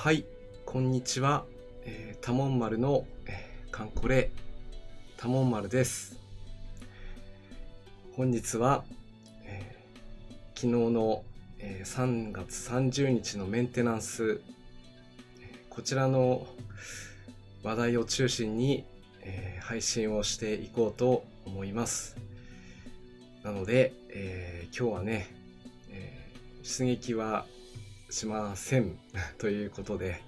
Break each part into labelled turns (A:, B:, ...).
A: はい、こんにちは。多聞丸の、カンコレ多聞丸です。本日は、昨日の、3月30日のメンテナンス、こちらの話題を中心に、配信をしていこうと思います。なので、今日はね、出撃はしませんということで、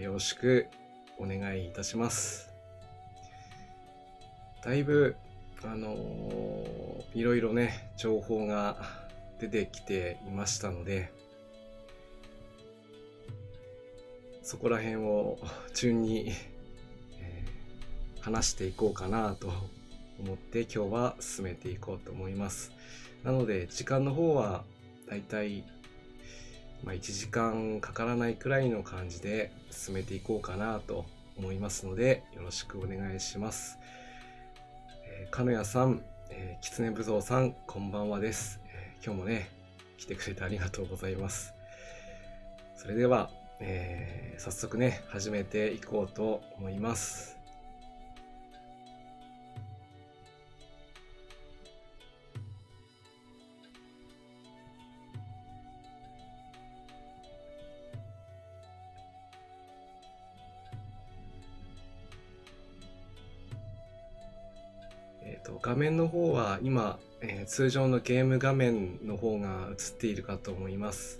A: よろしくお願いいたします。だいぶいろいろね情報が出てきていましたので、そこら辺を順に、話していこうかなと思って今日は進めていこうと思います。なので時間の方はだいたい1時間かからないくらいの感じで進めていこうかなと思いますので、よろしくお願いします。かのやさん、きつねぶぞうさん、こんばんはです。今日もね来てくれてありがとうございます。それでは、早速ね始めていこうと思います。画面の方は今、通常のゲーム画面の方が映っているかと思います。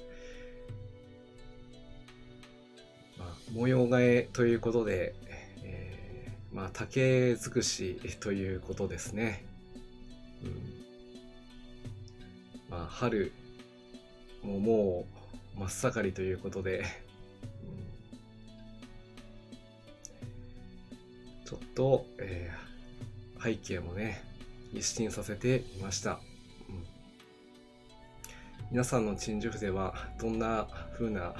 A: 模様替えということで、竹尽くしということですね。春もう真っ盛りということで、ちょっと、背景もね一新させてみました。皆さんの鎮守府ではどんな風な、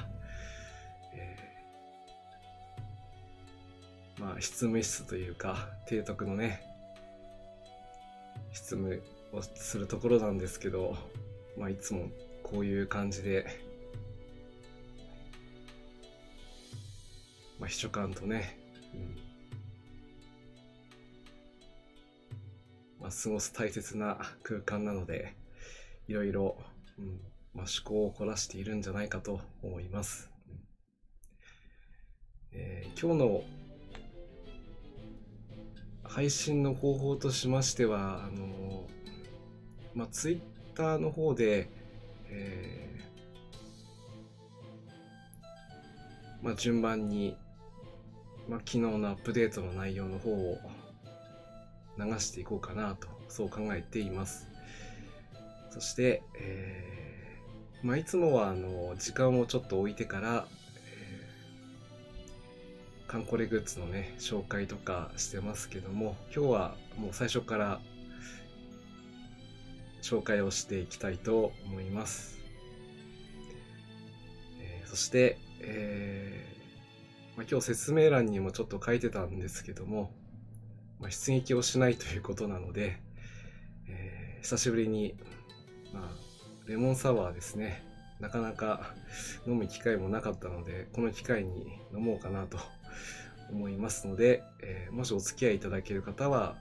A: 執務室というか提督のね執務をするところなんですけど、いつもこういう感じで、秘書官とね、過ごす大切な空間なので、いろいろ、趣向を凝らしているんじゃないかと思います。今日の配信の方法としましては、ツイッターの方で、順番に、昨日のアップデートの内容の方を流していこうかなと、そう考えています。そして、いつもは時間をちょっと置いてから、カンコレグッズのね紹介とかしてますけども、今日はもう最初から紹介をしていきたいと思います。そして、今日説明欄にもちょっと書いてたんですけども、出撃をしないということなので、久しぶりに、レモンサワーですね、なかなか飲む機会もなかったので、この機会に飲もうかなと思いますので、もしお付き合いいただける方は、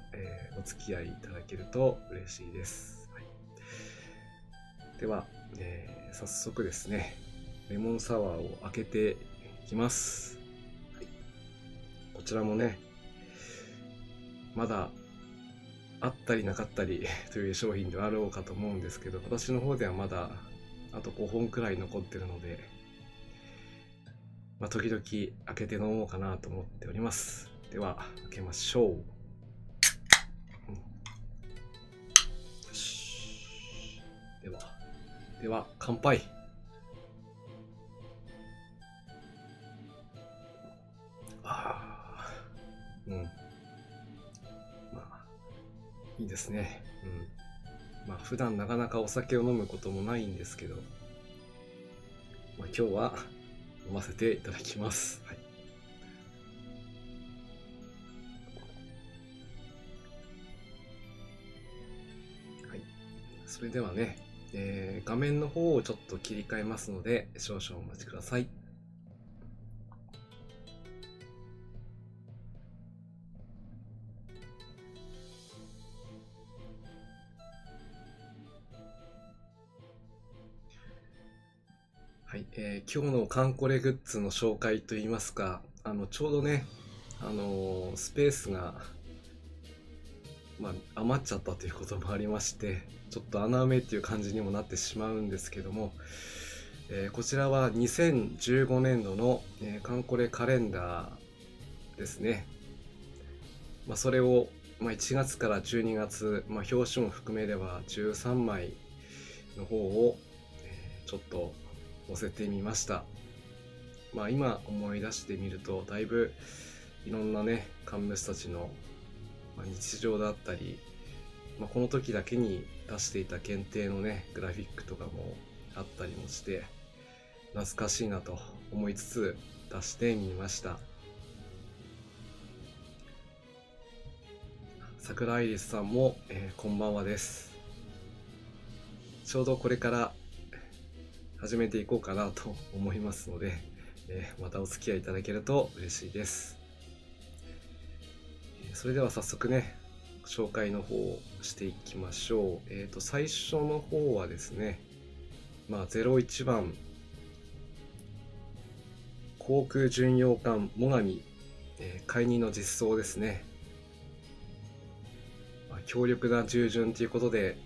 A: お付き合いいただけると嬉しいです。では、早速ですねレモンサワーを開けていきます。こちらもねまだあったりなかったりという商品ではあろうかと思うんですけど、私の方ではまだあと5本くらい残ってるので、時々開けて飲もうかなと思っております。では開けましょう。では乾杯。いいですね。普段なかなかお酒を飲むこともないんですけど、今日は飲ませていただきます。それではね、画面の方をちょっと切り替えますので少々お待ちください。はい、今日のカンコレグッズの紹介といいますか、ちょうどね、スペースが、余っちゃったということもありまして、ちょっと穴埋めっていう感じにもなってしまうんですけども、こちらは2015年度の、カンコレカレンダーですね。それを、1月から12月、表紙も含めれば13枚の方を、ちょっと載せてみました。今思い出してみると、だいぶいろんなね、カンムスたちの日常だったり、この時だけに出していた限定のね、グラフィックとかもあったりもして、懐かしいなと思いつつ出してみました。桜イリスさんも、こんばんはです。ちょうどこれから始めていこうかなと思いますので、またお付き合いいただけると嬉しいです。それでは早速ね、紹介の方をしていきましょう。最初の方はですね、01番航空巡洋艦最上、解任の実装ですね。強力な従順ということで、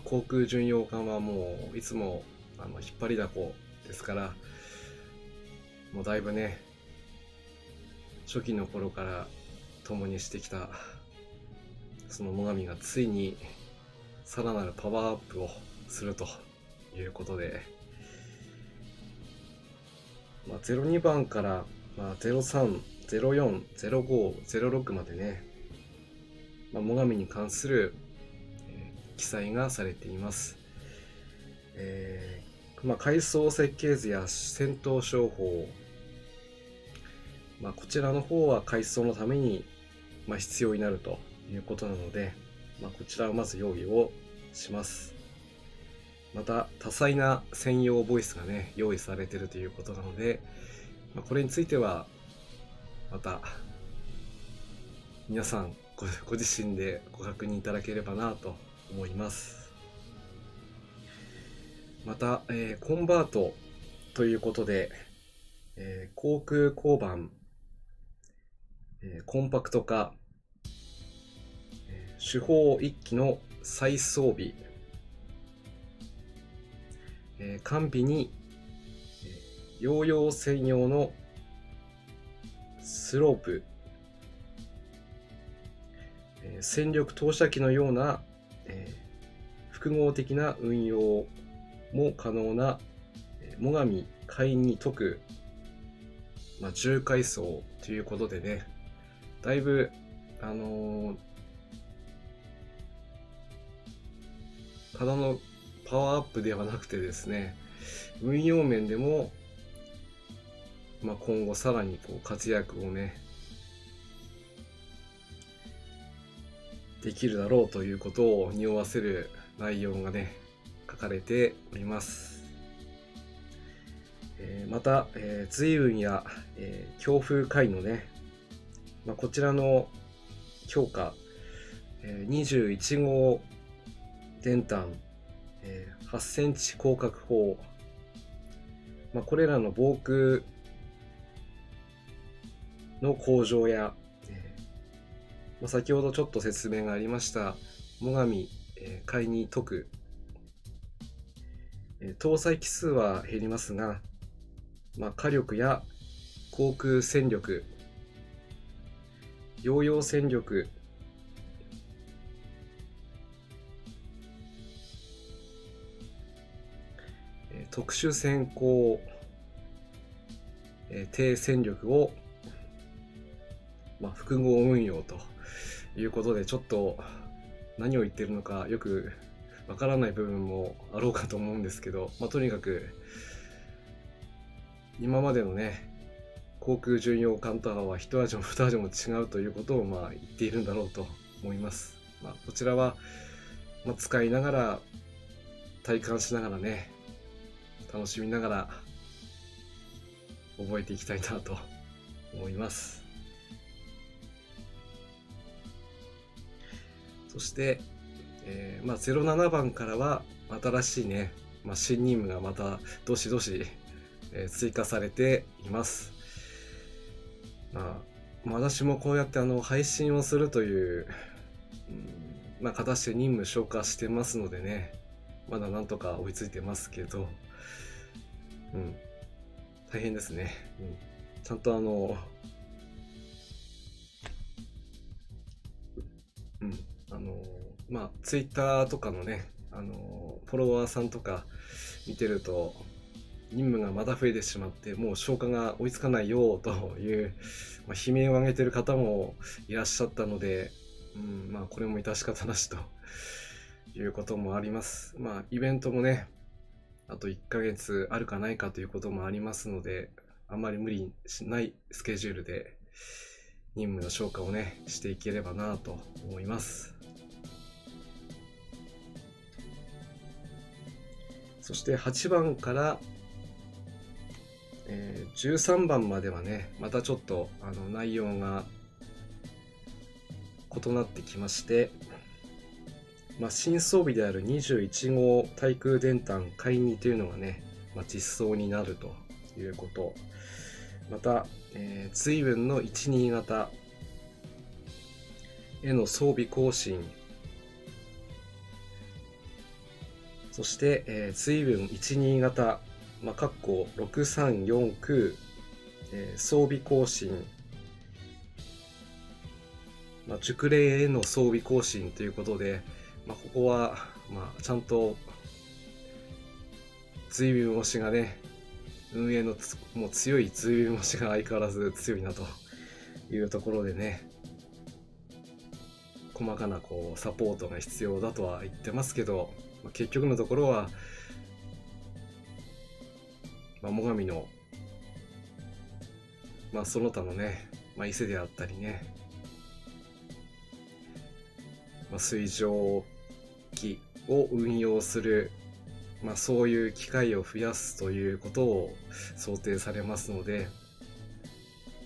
A: 航空巡洋艦はもういつも引っ張りだこですから、もうだいぶね、初期の頃から共にしてきたその最上がついにさらなるパワーアップをするということで、02番から03、04、05、06までね、最上に関する、記載がされています。階装設計図や戦闘商法、こちらの方は階装のために、必要になるということなので、こちらをまず用意をします。また多彩な専用ボイスがね用意されているということなので、これについてはまた皆さんご自身でご確認いただければなと思います。また、コンバートということで、航空交番、コンパクト化、主砲1機の再装備、完備に、ヨーヨー専用のスロープ、戦力投射機のような、複合的な運用も可能な、最上海に解く、重階装ということでね、だいぶただのパワーアップではなくてですね、運用面でも、今後さらに活躍をねできるだろうということを匂わせる内容がね書かれております。また、随雲や、強風回のね、こちらの強化、21号電炭、8センチ広角砲、これらの防空の向上や、先ほどちょっと説明がありました最上海に解く、搭載機数は減りますが、火力や航空戦力、ヨーヨー戦力、特殊先行、低戦力を、複合運用ということで、ちょっと何を言ってるのかよくわからない部分もあろうかと思うんですけど、とにかく今までのね航空巡洋艦とは一味も二味も違うということを言っているんだろうと思います。こちらは、使いながら体感しながらね楽しみながら覚えていきたいなと思います。そして、07番からは新しいね新任務がまたどしどし、追加されています。私もこうやって配信をするという、形で任務消化してますのでね、まだなんとか追いついてますけど、大変ですね。ちゃんとツイッターとかのね、フォロワーさんとか見てると、任務がまた増えてしまって、もう消化が追いつかないよという、悲鳴を上げてる方もいらっしゃったので、これも致し方なしということもあります。イベントもね、あと1ヶ月あるかないかということもありますので、あんまり無理しないスケジュールで任務の消化をね、していければなと思います。そして8番から13番まではね、またちょっと内容が異なってきまして、新装備である21号対空電弾買2というのがね、実装になるということ。また、追分の12型への装備更新。そして、追分12型、634空、装備更新。熟練への装備更新ということで、ここは、ちゃんと追分推しがね、運営のもう強い追分推しが相変わらず強いなというところでね、細かなサポートが必要だとは言ってますけど、結局のところは、最上の、その他のね、伊勢であったりね、水上機を運用する、そういう機会を増やすということを想定されますので、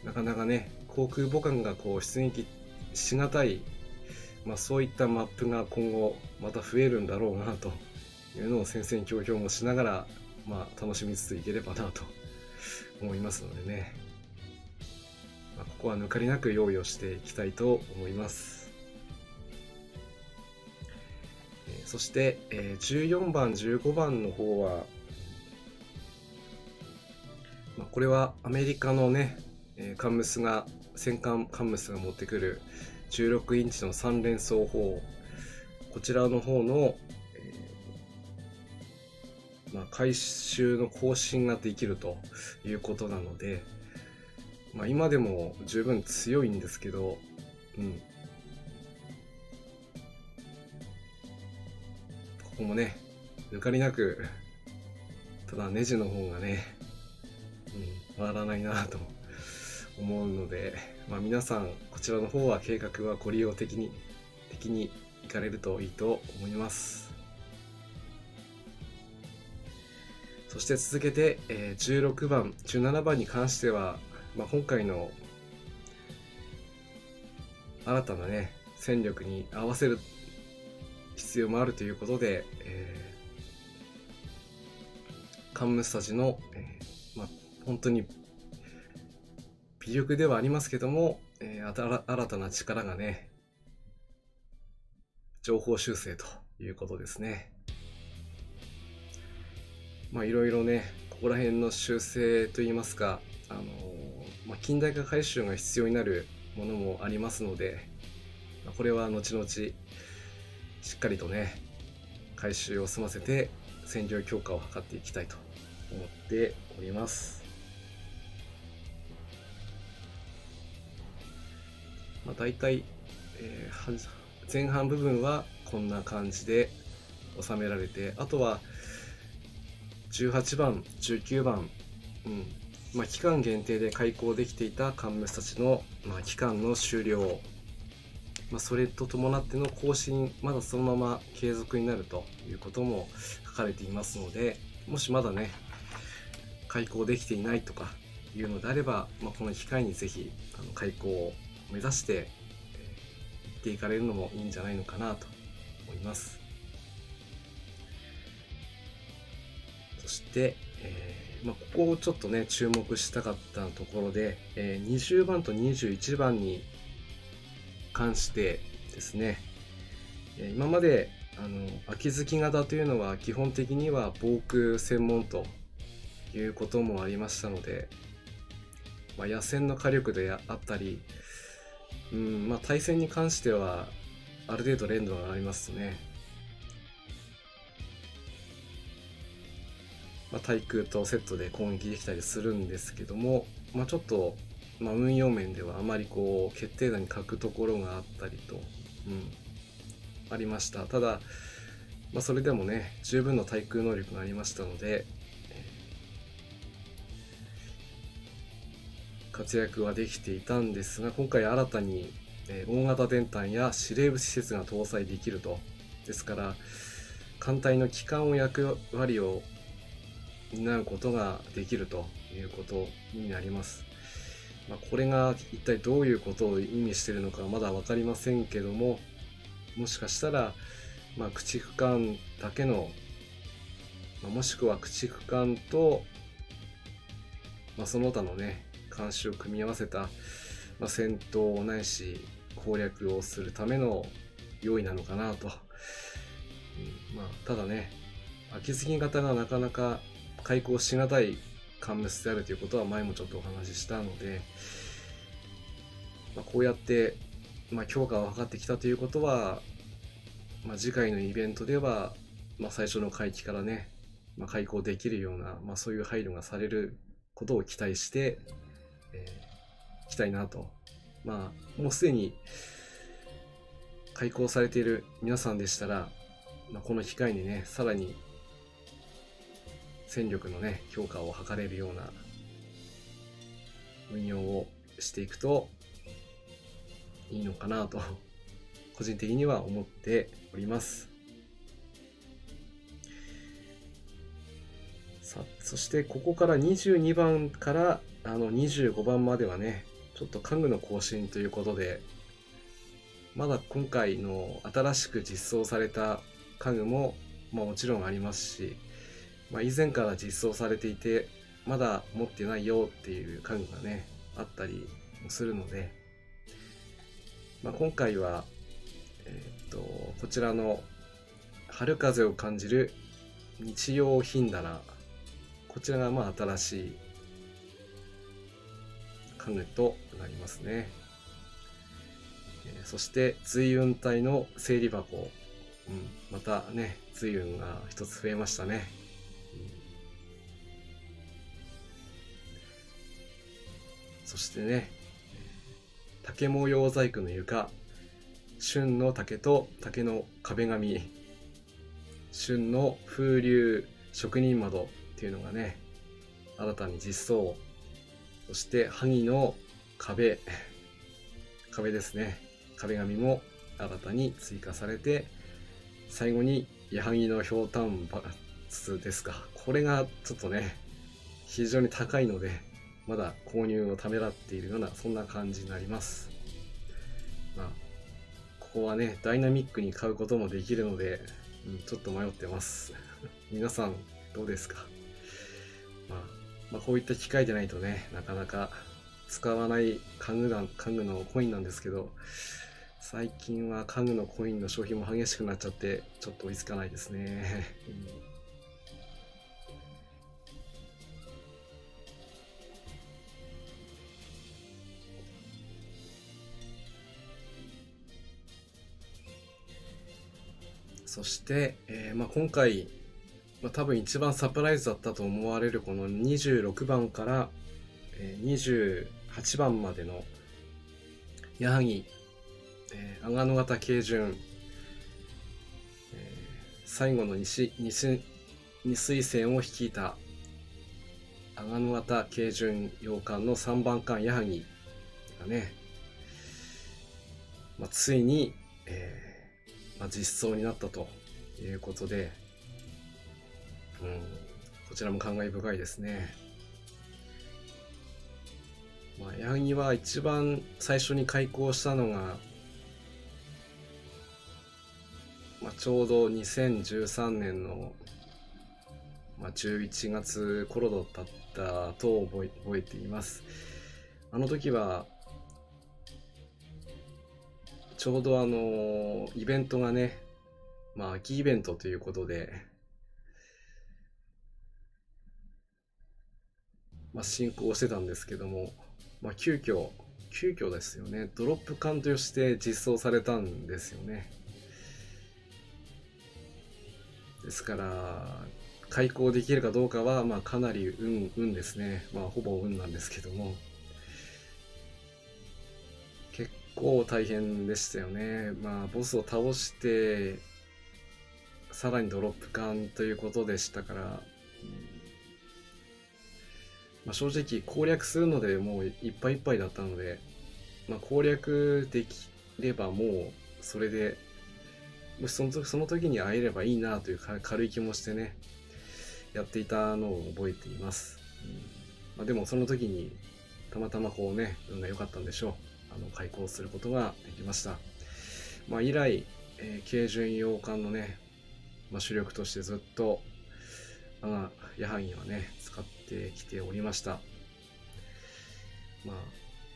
A: なかなかね、航空母艦が出撃しがたい、そういったマップが今後また増えるんだろうなというのを戦々恐々もしながら、楽しみつついければなと思いますのでね、ここは抜かりなく用意をしていきたいと思います。そして、14番、15番の方は、これはアメリカのね、カンムスが、戦艦カンムスが持ってくる16インチの3連装砲、こちらの方の、回収の更新ができるということなので、今でも十分強いんですけど、ここもね、抜かりなく、ただネジの方がね、回らないなと思うので、皆さんこちらの方は計画はご利用的に行かれるといいと思います。そして続けて、16番、17番に関しては、今回の新たなね、戦力に合わせる必要もあるということで、カンムスたちの、本当に微力ではありますけども、新たな力がね、情報修正ということですね。いろいろね、ここら辺の修正といいますか、近代化改修が必要になるものもありますので、これは後々しっかりとね、改修を済ませて戦場強化を図っていきたいと思っております。だいたい前半部分はこんな感じで収められて、あとは18番、19番、期間限定で開港できていたカンムスたちの、期間の終了、それと伴っての更新、まだそのまま継続になるということも書かれていますので、もしまだね、開港できていないとかいうのであれば、この機会にぜひ開港を目指して行っていかれるのもいいんじゃないのかなと思います。そして、ここをちょっとね注目したかったところで、20番と21番に関してですね、今まで秋月型というのは基本的には防空専門ということもありましたので、野戦の火力であったり、対戦に関してはある程度連動がありますとね、対空とセットで攻撃できたりするんですけども、ちょっと、運用面ではあまりこう決定打に欠くところがあったりと、ありました。ただ、それでもね十分の対空能力がありましたので、活躍はできていたんですが、今回新たに大型電弾や司令部施設が搭載できると。ですから艦隊の基幹を役割を担うことができるということになります。これが一体どういうことを意味しているのかまだ分かりませんけども、もしかしたら、駆逐艦だけの、もしくは駆逐艦と、その他のね監視を組み合わせた、戦闘ないし攻略をするための用意なのかなと。ただね、秋月型がなかなか開港しがたい艦物であるということは前もちょっとお話ししたので、こうやって、強化を図ってきたということは、次回のイベントでは、最初の回帰からね、開港できるような、そういう配慮がされることを期待して、いきたいなと。もうすでに開港されている皆さんでしたら、この機会にねさらに戦力のね強化を図れるような運用をしていくといいのかなと個人的には思っております。そしてここから22番から25番まではねちょっと家具の更新ということで、まだ今回の新しく実装された家具も、もちろんありますし、以前から実装されていてまだ持ってないよっていう家具がねあったりもするので、今回は、こちらの春風を感じる日用品棚、こちらが新しい家具となりますね。そして随雲体の整理箱、またね随雲が一つ増えましたね。そしてね、竹模様細工の床、春の竹と竹の壁紙、春の風流職人窓っていうのがね新たに実装。そして萩の壁ですね、壁紙も新たに追加されて、最後に矢作のひょうたん罰ですか。これがちょっとね非常に高いのでまだ購入をためらっているようなそんな感じになります。ここはねダイナミックに買うこともできるので、ちょっと迷ってます皆さんどうですか。こういった機会でないとねなかなか使わない家具のコインなんですけど、最近は家具のコインの消費も激しくなっちゃってちょっと追いつかないですねそして、今回、多分一番サプライズだったと思われるこの26番から、28番までの矢作、阿賀野型軽巡、最後の二水戦を率いた阿賀野型軽巡洋艦の3番艦矢作がね、ついに、実装になったということで、こちらも感慨深いですね。矢作は一番最初に開港したのが、ちょうど2013年の11月頃だったと覚えています。あの時はちょうどイベントがね、秋イベントということで、進行してたんですけども、急遽ですよね、ドロップ缶として実装されたんですよね。ですから開校できるかどうかはかなり運ですね。ほぼ運なんですけども、結構大変でしたよね。ボスを倒してさらにドロップ缶ということでしたから、正直攻略するのでもういっぱいいっぱいだったので、攻略できればもうそれで、もしその時に会えればいいなという軽い気もしてね、やっていたのを覚えています。でもその時にたまたまこうね、運が良かったんでしょう。開校することができました。以来、軽巡洋艦のね、主力としてずっと矢作はね使ってきておりました。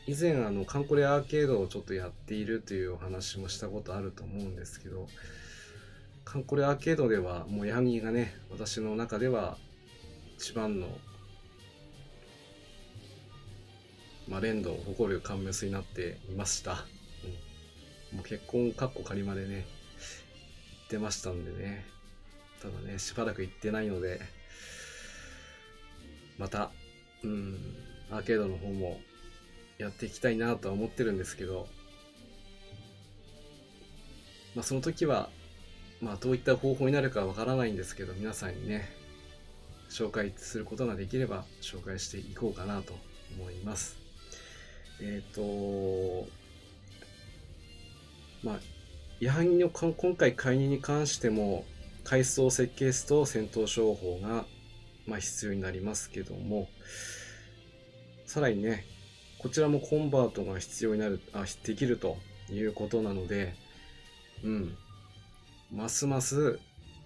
A: 以前カンコレアーケードをちょっとやっているというお話もしたことあると思うんですけど、カンコレアーケードではもう矢作がね、私の中では一番の連度を誇るカンメスになっていました。もう結婚かっこ仮までね言ってましたんでね。ただね、しばらく行ってないので、またアーケードの方もやっていきたいなとは思ってるんですけど、その時はどういった方法になるかわからないんですけど、皆さんにね紹介することができれば紹介していこうかなと思います。矢作の今回解任に関しても階層設計図と戦闘商法が必要になりますけども、さらにねこちらもコンバートが必要になるできるということなので、ますます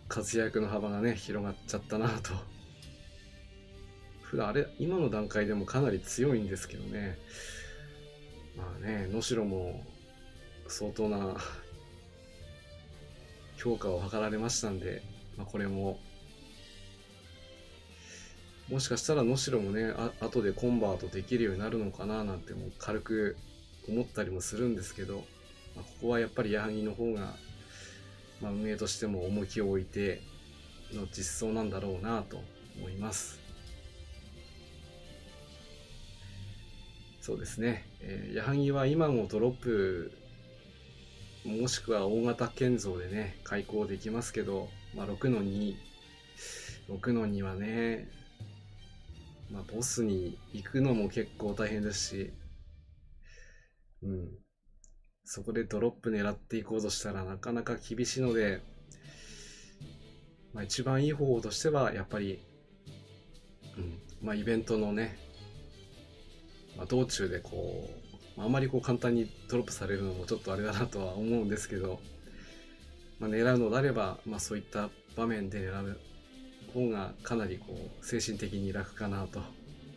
A: 活躍の幅がね広がっちゃったなと。普段今の段階でもかなり強いんですけどね。能代も相当な強化を図られましたんで、これももしかしたら能代もね後でコンバートできるようになるのかななんても軽く思ったりもするんですけど、ここはやっぱり矢作の方が、運営としても重きを置いての実装なんだろうなと思います。そうですね、矢作は今もドロップもしくは大型建造でね開港できますけど、6の2はね、ボスに行くのも結構大変ですし、そこでドロップ狙っていこうとしたらなかなか厳しいので、一番いい方法としてはやっぱり、イベントのね、道中でこうあまり簡単にドロップされるのもちょっとあれだなとは思うんですけど、狙うのであれば、そういった場面で狙う方がかなり精神的に楽かなと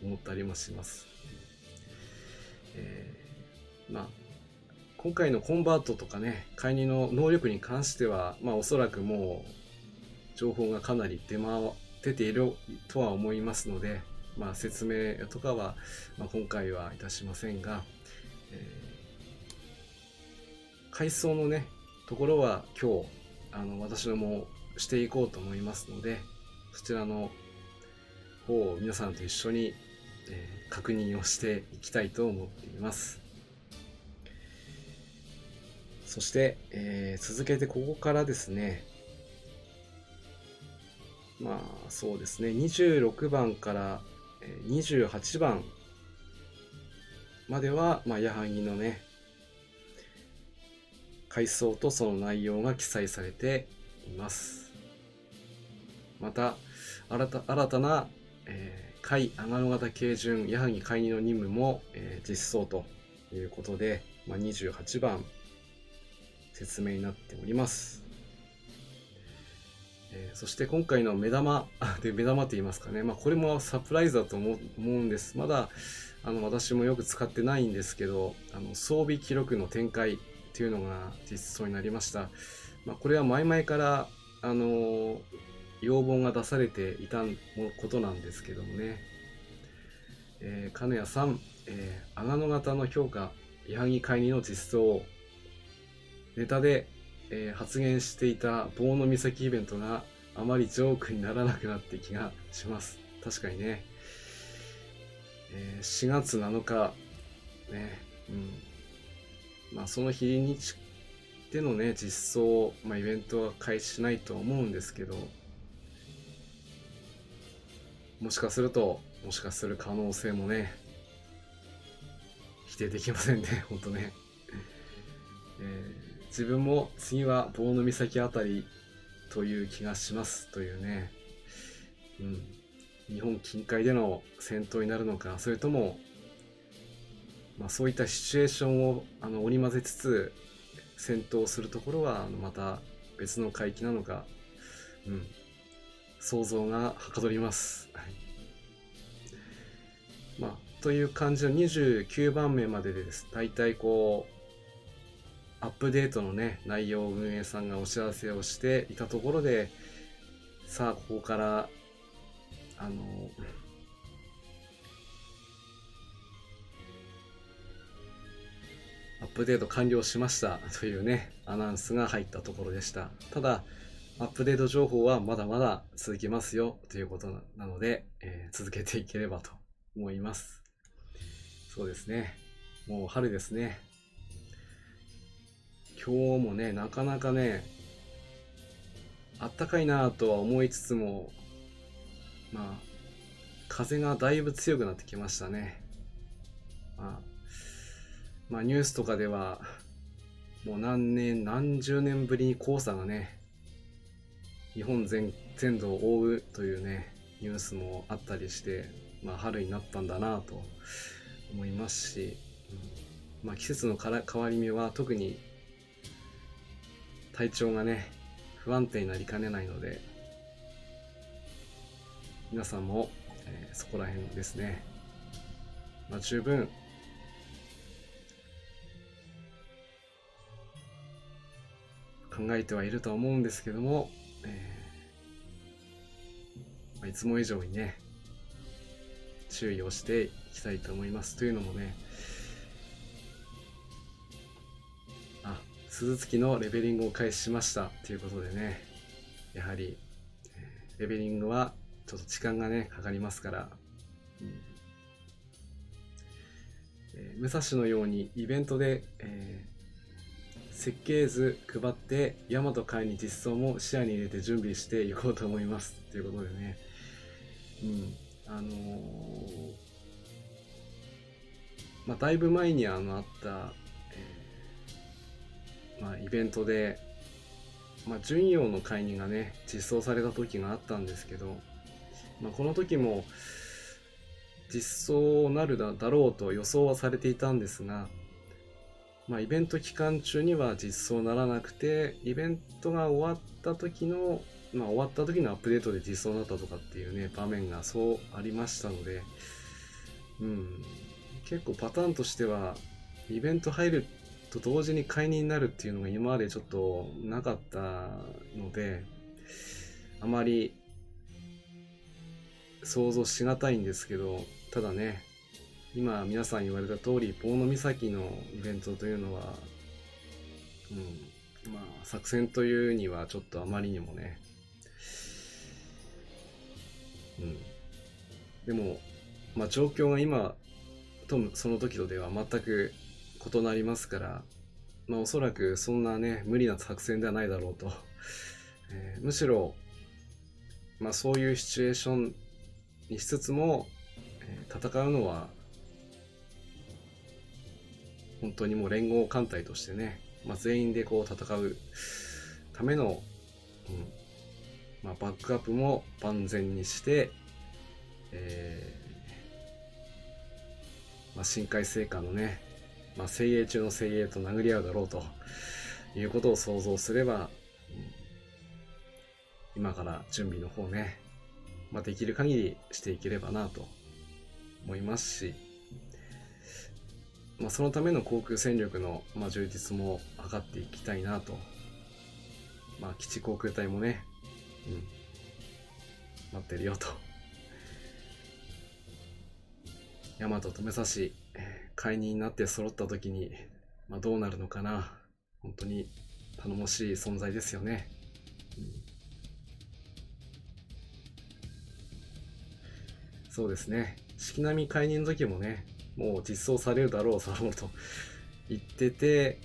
A: 思ったりもします。今回のコンバートとかね解任の能力に関しては、おそらくもう情報がかなり出ているとは思いますので、説明とかは、今回はいたしませんが、階層のねところは今日私どもしていこうと思いますので、そちらの方を皆さんと一緒に、確認をしていきたいと思っています。そして、続けてここからですね、そうですね、26番から28番までは、矢作のね階層とその内容が記載されています。また新たな、海阿賀野型軽巡矢作解任の任務も、実装ということで、28番説明になっております。そして今回の目玉で、目玉って言いますかね、これもサプライズだと思うんです。まだ私もよく使ってないんですけど、装備記録の展開っていうのが実装になりました。これは前々から要望が出されていたことなんですけどもね、金谷さん、阿賀野型の評価、矢作会議の実装、ネタで、発言していた棒の岬イベントがあまりジョークにならなくなって気がします。確かにね、4月7日、ね、その日にちでのね、実装、イベントは開始しないと思うんですけど、もしかする可能性もね、否定できませんね、ほんとね。自分も次は棒の岬あたりという気がしますというね、日本近海での戦闘になるのか、それとも、そういったシチュエーションを織り交ぜつつ戦闘するところはまた別の海域なのか、想像がはかどります。という感じの29番目まででです。大体こうアップデートのね内容を運営さんがお知らせをしていたところで、さあここからアップデート完了しましたというねアナウンスが入ったところでした。ただアップデート情報はまだまだ続きますよということなので、続けていければと思います。そうですね、もう春ですね。今日もねなかなかねあったかいなとは思いつつも、風がだいぶ強くなってきましたね。ニュースとかではもう何十年ぶりに黄砂がね日本全土を覆うというねニュースもあったりして、春になったんだなと思いますし、季節の変わり目は特に体調がね不安定になりかねないので、皆さんも、そこら辺ですね、十分考えてはいるとは思うんですけども、いつも以上にね注意をしていきたいと思います。というのもね、鈴月のレベリングを開始しましたということでね、やはり、レベリングはちょっと時間がねかかりますから、武蔵のようにイベントで、設計図配って大和会に実装も視野に入れて準備していこうと思いますということでね、だいぶ前にあった、イベントで、巡洋の会議がね実装された時があったんですけど、この時も実装なるだろうと予想はされていたんですが、イベント期間中には実装ならなくて、イベントが終わった時のアップデートで実装になったとかっていうね場面がそうありましたので、結構パターンとしてはイベント入ると同時に解任になるっていうのが今までちょっとなかったので、あまり想像しがたいんですけど、ただね今皆さん言われた通り棒の岬のイベントというのは、作戦というにはちょっとあまりにもね、でも状況が今とその時とでは全く異なりますから、おそらくそんなね無理な作戦ではないだろうと、むしろそういうシチュエーションにしつつも、戦うのは本当にもう連合艦隊としてね、全員でこう戦うための、バックアップも万全にして、深海戦艦のね、精鋭中の精鋭と殴り合うだろうということを想像すれば、今から準備の方ね、できる限りしていければなと思いますし、そのための航空戦力の、充実も図っていきたいなと。基地航空隊もね、待ってるよと。大和と武蔵、解任になって揃った時に、どうなるのかな。本当に頼もしい存在ですよね。そうですね。式並解任の時もね、もう実装されるだろうと言ってて、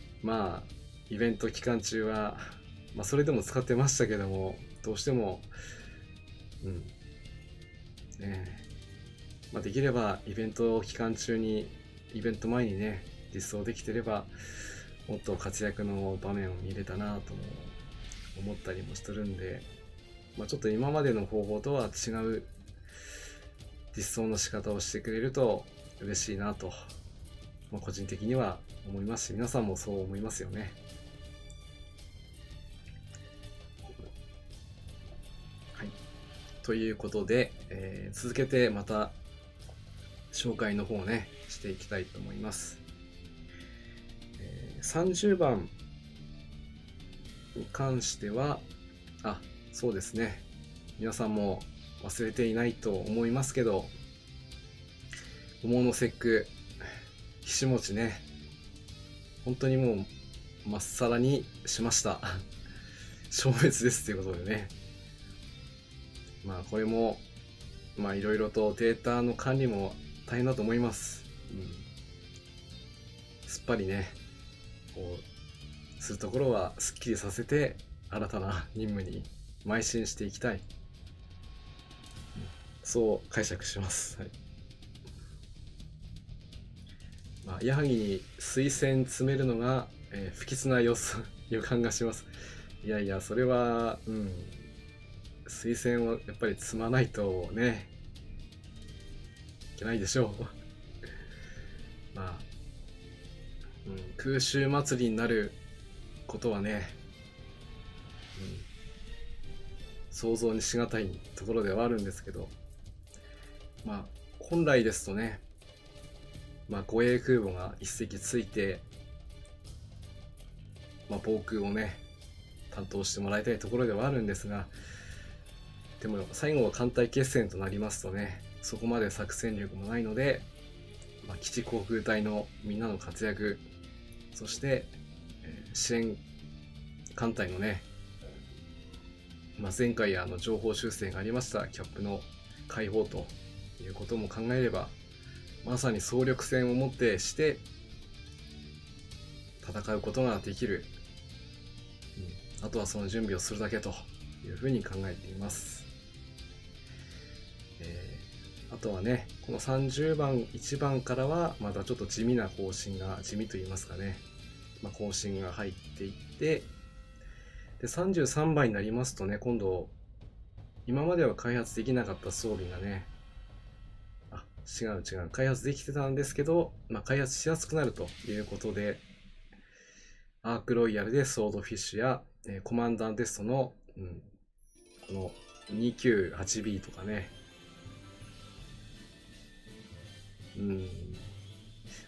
A: イベント期間中は、それでも使ってましたけども、どうしても、できればイベント期間中に、イベント前にね、実装できてれば、もっと活躍の場面を見れたなと思ったりもしてるんで、ちょっと今までの方法とは違う実装の仕方をしてくれると嬉しいなと、個人的には思いますし、皆さんもそう思いますよね。はい。ということで、続けてまた紹介の方をね、していきたいと思います。30番に関しては、そうですね。皆さんも忘れていないと思いますけど、桃の節句、ひし餅ね、本当にもう、まっさらにしました。消滅ですということでね。これも、いろいろとデータの管理も大変だと思います。すっぱりね、するところはすっきりさせて、新たな任務に邁進していきたい。そう解釈します。はい。矢作に推薦詰めるのが、不吉な予感がします。いやいや、それは、推薦をやっぱり積まないとね、いけないでしょう。空襲祭りになることはね、想像にしがたいところではあるんですけど、本来ですとね、護衛空母が一隻ついて、防空をね、担当してもらいたいところではあるんですが、でも最後は艦隊決戦となりますとね、そこまで作戦力もないので、基地航空隊のみんなの活躍、そして、支援艦隊のね、前回情報修正がありましたキャップの解放ということも考えれば、まさに総力戦をもってして戦うことができる、あとはその準備をするだけというふうに考えています。あとはね、この30番1番からはまだちょっと地味な更新が、地味と言いますかね、更新が入っていって、で33番になりますとね、今度今までは開発できなかった装備がね、違う開発できてたんですけど、開発しやすくなるということで、アークロイヤルでソードフィッシュや、コマンダンテストの、この 298B とかね、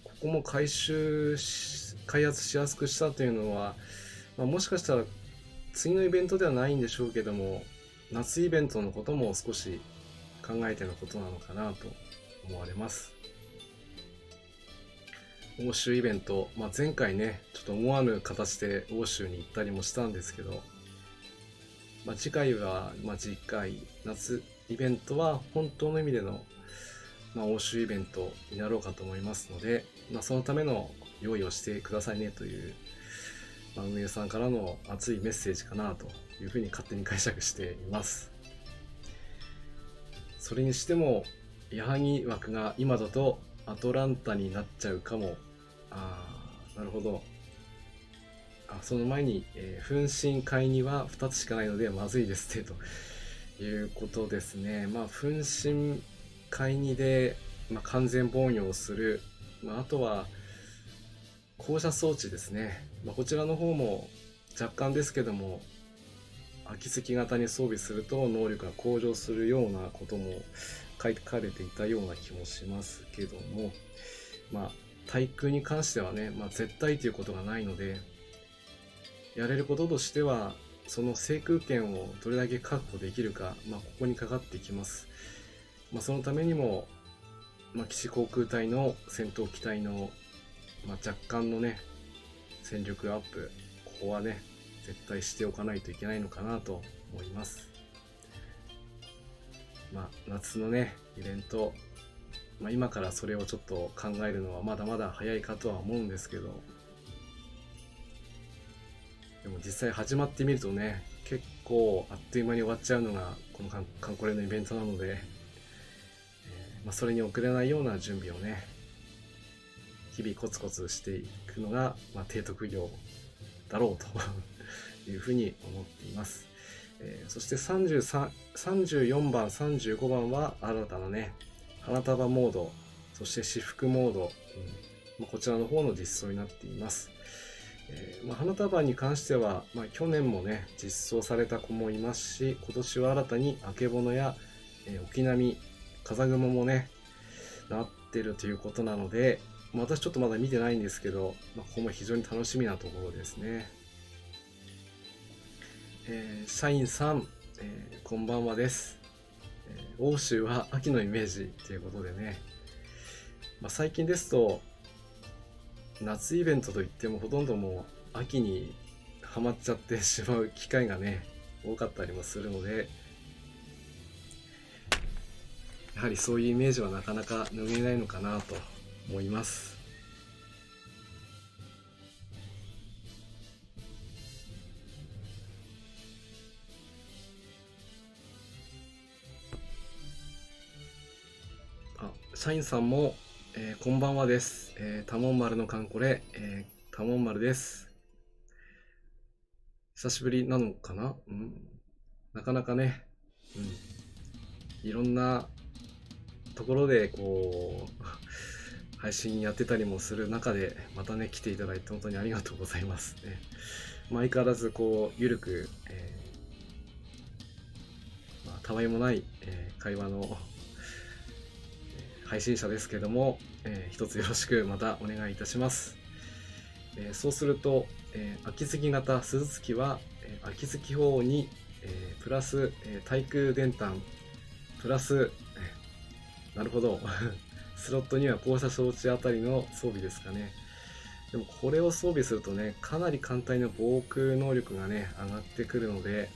A: ここも開発しやすくしたというのは、もしかしたら次のイベントではないんでしょうけども、夏イベントのことも少し考えてのことなのかなと思われます。欧州イベント、前回ね、ちょっと思わぬ形で欧州に行ったりもしたんですけど、次回は、次回夏イベントは本当の意味での、欧州イベントになろうかと思いますので、そのための用意をしてくださいねという、運営さんからの熱いメッセージかなというふうに勝手に解釈しています。それにしても、矢作枠が今だとアトランタになっちゃうかも。なるほど。その前に、分身会には2つしかないのでまずいですねということですね。分身会にで、完全防御をする。あとは降車装置ですね。こちらの方も若干ですけども、秋月型に装備すると能力が向上するようなことも書かれていたような気もしますけども、対空に関してはね、絶対ということがないので、やれることとしてはその制空権をどれだけ確保できるか、ここにかかってきます。そのためにも、基地航空隊の戦闘機体の、若干のね戦力アップ、ここはね絶対しておかないといけないのかなと思います。夏のねイベント、今からそれをちょっと考えるのはまだまだ早いかとは思うんですけど、でも実際始まってみるとね、結構あっという間に終わっちゃうのがこのカンコレのイベントなので、それに遅れないような準備をね日々コツコツしていくのが、提督業だろうというふうに思っています。そして34番35番は新たなね花束モード、そして私服モード、こちらの方の実装になっています。花束に関しては、去年もね実装された子もいますし、今年は新たにあけぼのや、沖波、風雲もねなってるということなので、私ちょっとまだ見てないんですけど、ここも非常に楽しみなところですね。社員さん、こんばんはです。欧州は秋のイメージということでね、最近ですと夏イベントといってもほとんどもう秋にハマっちゃってしまう機会がね多かったりもするので、やはりそういうイメージはなかなか拭えないのかなと思います。社員さんも、こんばんはです。多聞丸のカンコレ、多聞丸です。久しぶりなのかな、なかなかね、いろんなところでこう配信やってたりもする中でまたね来ていただいて本当にありがとうございますね。相変わらずこうゆるく、たわいもない、会話の配信者ですけども、一つよろしくまたお願いいたします。そうすると、秋月型鈴月は、秋月砲に、プラス、対空電弾プラス、なるほどスロットには降車装置あたりの装備ですかね。でもこれを装備するとねかなり簡単に防空能力がね上がってくるので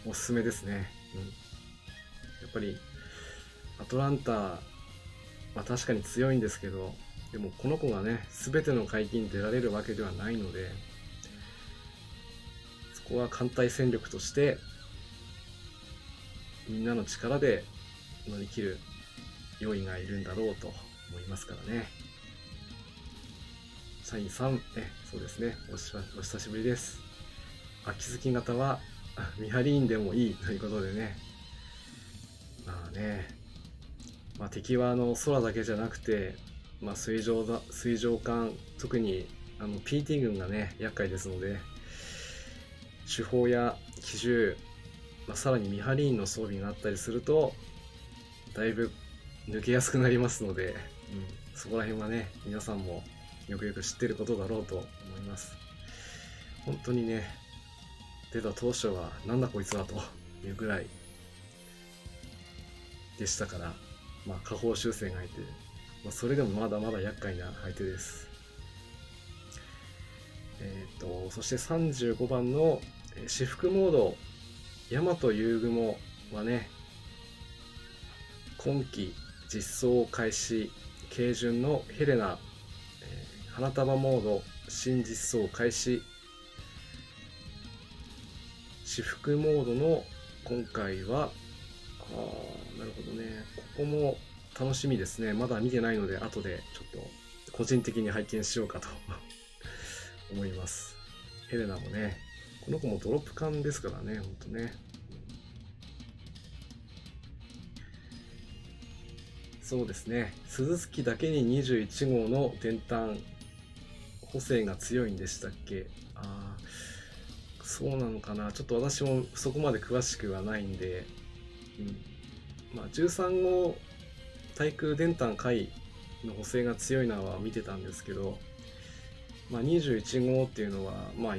A: おすすめですね。やっぱりアトランタ、確かに強いんですけど、でもこの子がね全ての海域に出られるわけではないので、そこは艦隊戦力としてみんなの力で乗り切る用意がいるんだろうと思いますからね。社員さん、そうですね、お久しぶりです。秋月型は見張り員でもいいということでね、敵は空だけじゃなくて、水上艦、特にPT 軍がね厄介ですので、主砲や機銃、さらに見張り員の装備があったりするとだいぶ抜けやすくなりますので、そこら辺はね皆さんもよくよく知ってることだろうと思います。本当にね出た当初はなんだこいつはというぐらいでしたから、下方修正がいて、それでもまだまだ厄介な相手です。そして35番の私服モード大和夕雲はね、今期実装開始、軽準のヘレナ、花束モード新実装開始、私服モードの今回はなるほどね、ここも楽しみですね。まだ見てないので後でちょっと個人的に拝見しようかと思います。ヘレナもね、この子もドロップ缶ですからね、ほんとね。そうですね、鈴月だけに21号の電弾補正が強いんでしたっけ。そうなのかな。ちょっと私もそこまで詳しくはないんで、まあ、13号対空電弾回の補正が強いのは見てたんですけど、まあ、21号っていうのは、まあ、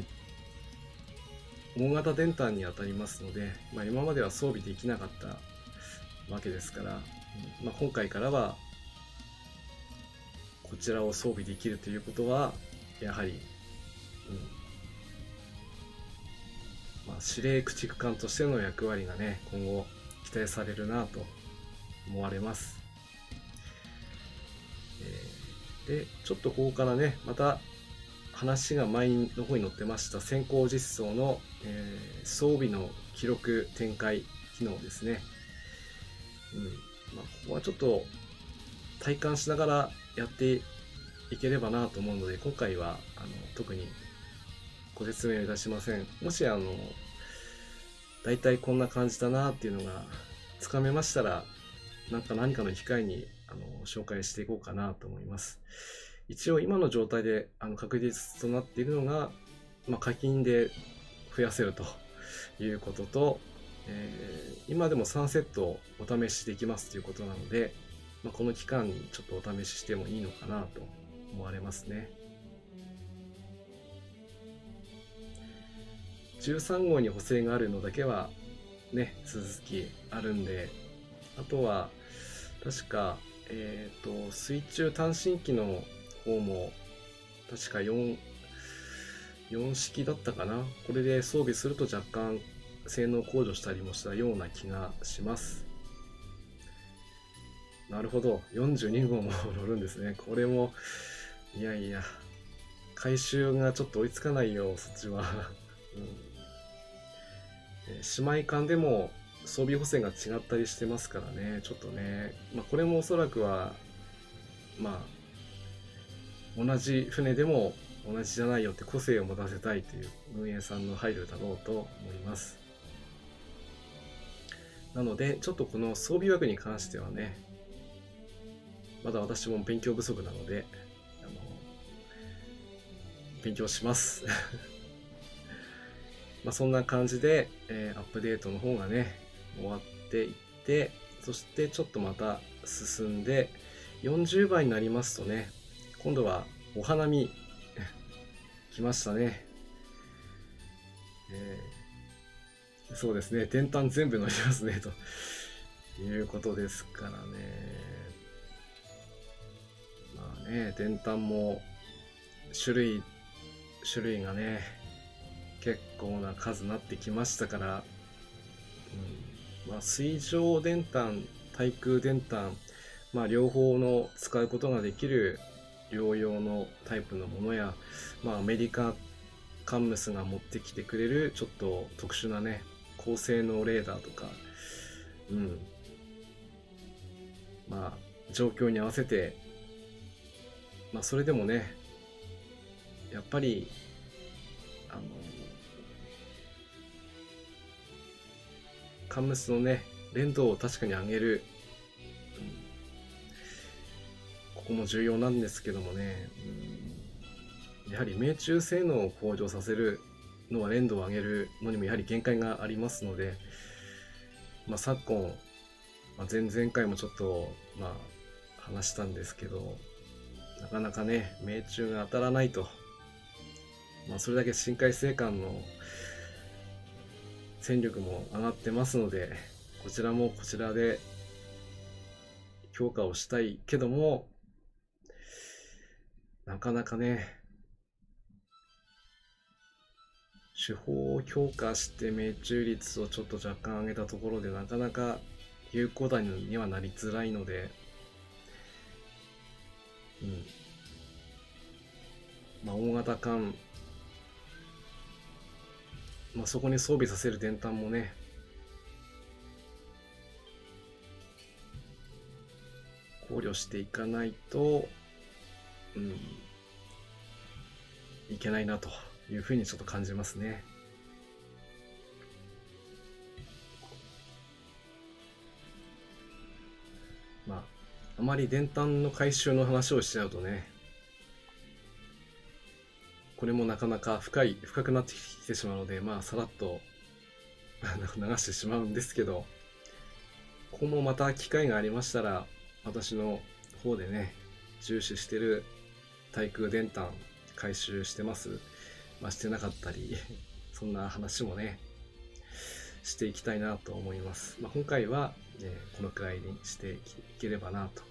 A: 大型電弾に当たりますので、まあ、今までは装備できなかったわけですから、まあ、今回からはこちらを装備できるということはやはり、まあ、司令駆逐艦としての役割がね今後期待されるなと思われます。でちょっとここからねまた話が前の方に載ってました先行実装の、装備の記録展開機能ですね。まあ、ここはちょっと体感しながらやっていければなと思うので今回は特にご説明いたしません。もし大体こんな感じだなっていうのがつかめましたら何かの機会に紹介していこうかなと思います。一応今の状態で確実となっているのが、まあ、課金で増やせるということと、今でも3セットお試しできますということなので、まあ、この期間にちょっとお試ししてもいいのかなと思われますね。13号に補正があるのだけはね続きあるんで、あとは確か水中単身機の方も確か4式だったかな。これで装備すると若干性能向上したりもしたような気がします。なるほど、42号も乗るんですね。これもいやいや回収がちょっと追いつかないよそっちは、姉妹艦でも装備補正が違ったりしてますからね、ちょっとね、まあ、これもおそらくはまあ同じ船でも同じじゃないよって個性を持たせたいという運営さんの配慮だろうと思います。なのでちょっとこの装備枠に関してはねまだ私も勉強不足なので勉強しますまあそんな感じで、アップデートの方がね終わっていって、そしてちょっとまた進んで40倍になりますとね今度はお花見来ましたね。そうですね、電炭全部乗りますねということですからね。まあね、電炭も種類がね結構な数になってきましたから、まあ、水上電炭対空電炭、まあ、両方の使うことができる両用のタイプのものや、まあ、アメリカカンムスが持ってきてくれるちょっと特殊なね高性能レーダーとか、まあ状況に合わせて、まあそれでもねやっぱりカンムスのね連動を確かに上げる、ここも重要なんですけどもね、やはり命中性能を向上させるのは連動を上げるのにもやはり限界がありますので、まあ、昨今、まあ、前々回もちょっとまあ話したんですけどなかなかね命中が当たらないと、まあ、それだけ深海星艦の戦力も上がってますのでこちらもこちらで強化をしたいけどもなかなかね手法を強化して命中率をちょっと若干上げたところでなかなか有効打にはなりづらいので、まあ、大型艦、まあ、そこに装備させる電炭もね考慮していかないと、いけないなというふうにちょっと感じますね。まああまり電炭の回収の話をしちゃうとねこれもなかなか深くなってきてしまうので、まあさらっと流してしまうんですけど、ここもまた機会がありましたら、私の方でね、重視してる対空電弾回収してます。まあ、してなかったり、そんな話もね、していきたいなと思います。まあ、今回は、このくらいにしていければなと。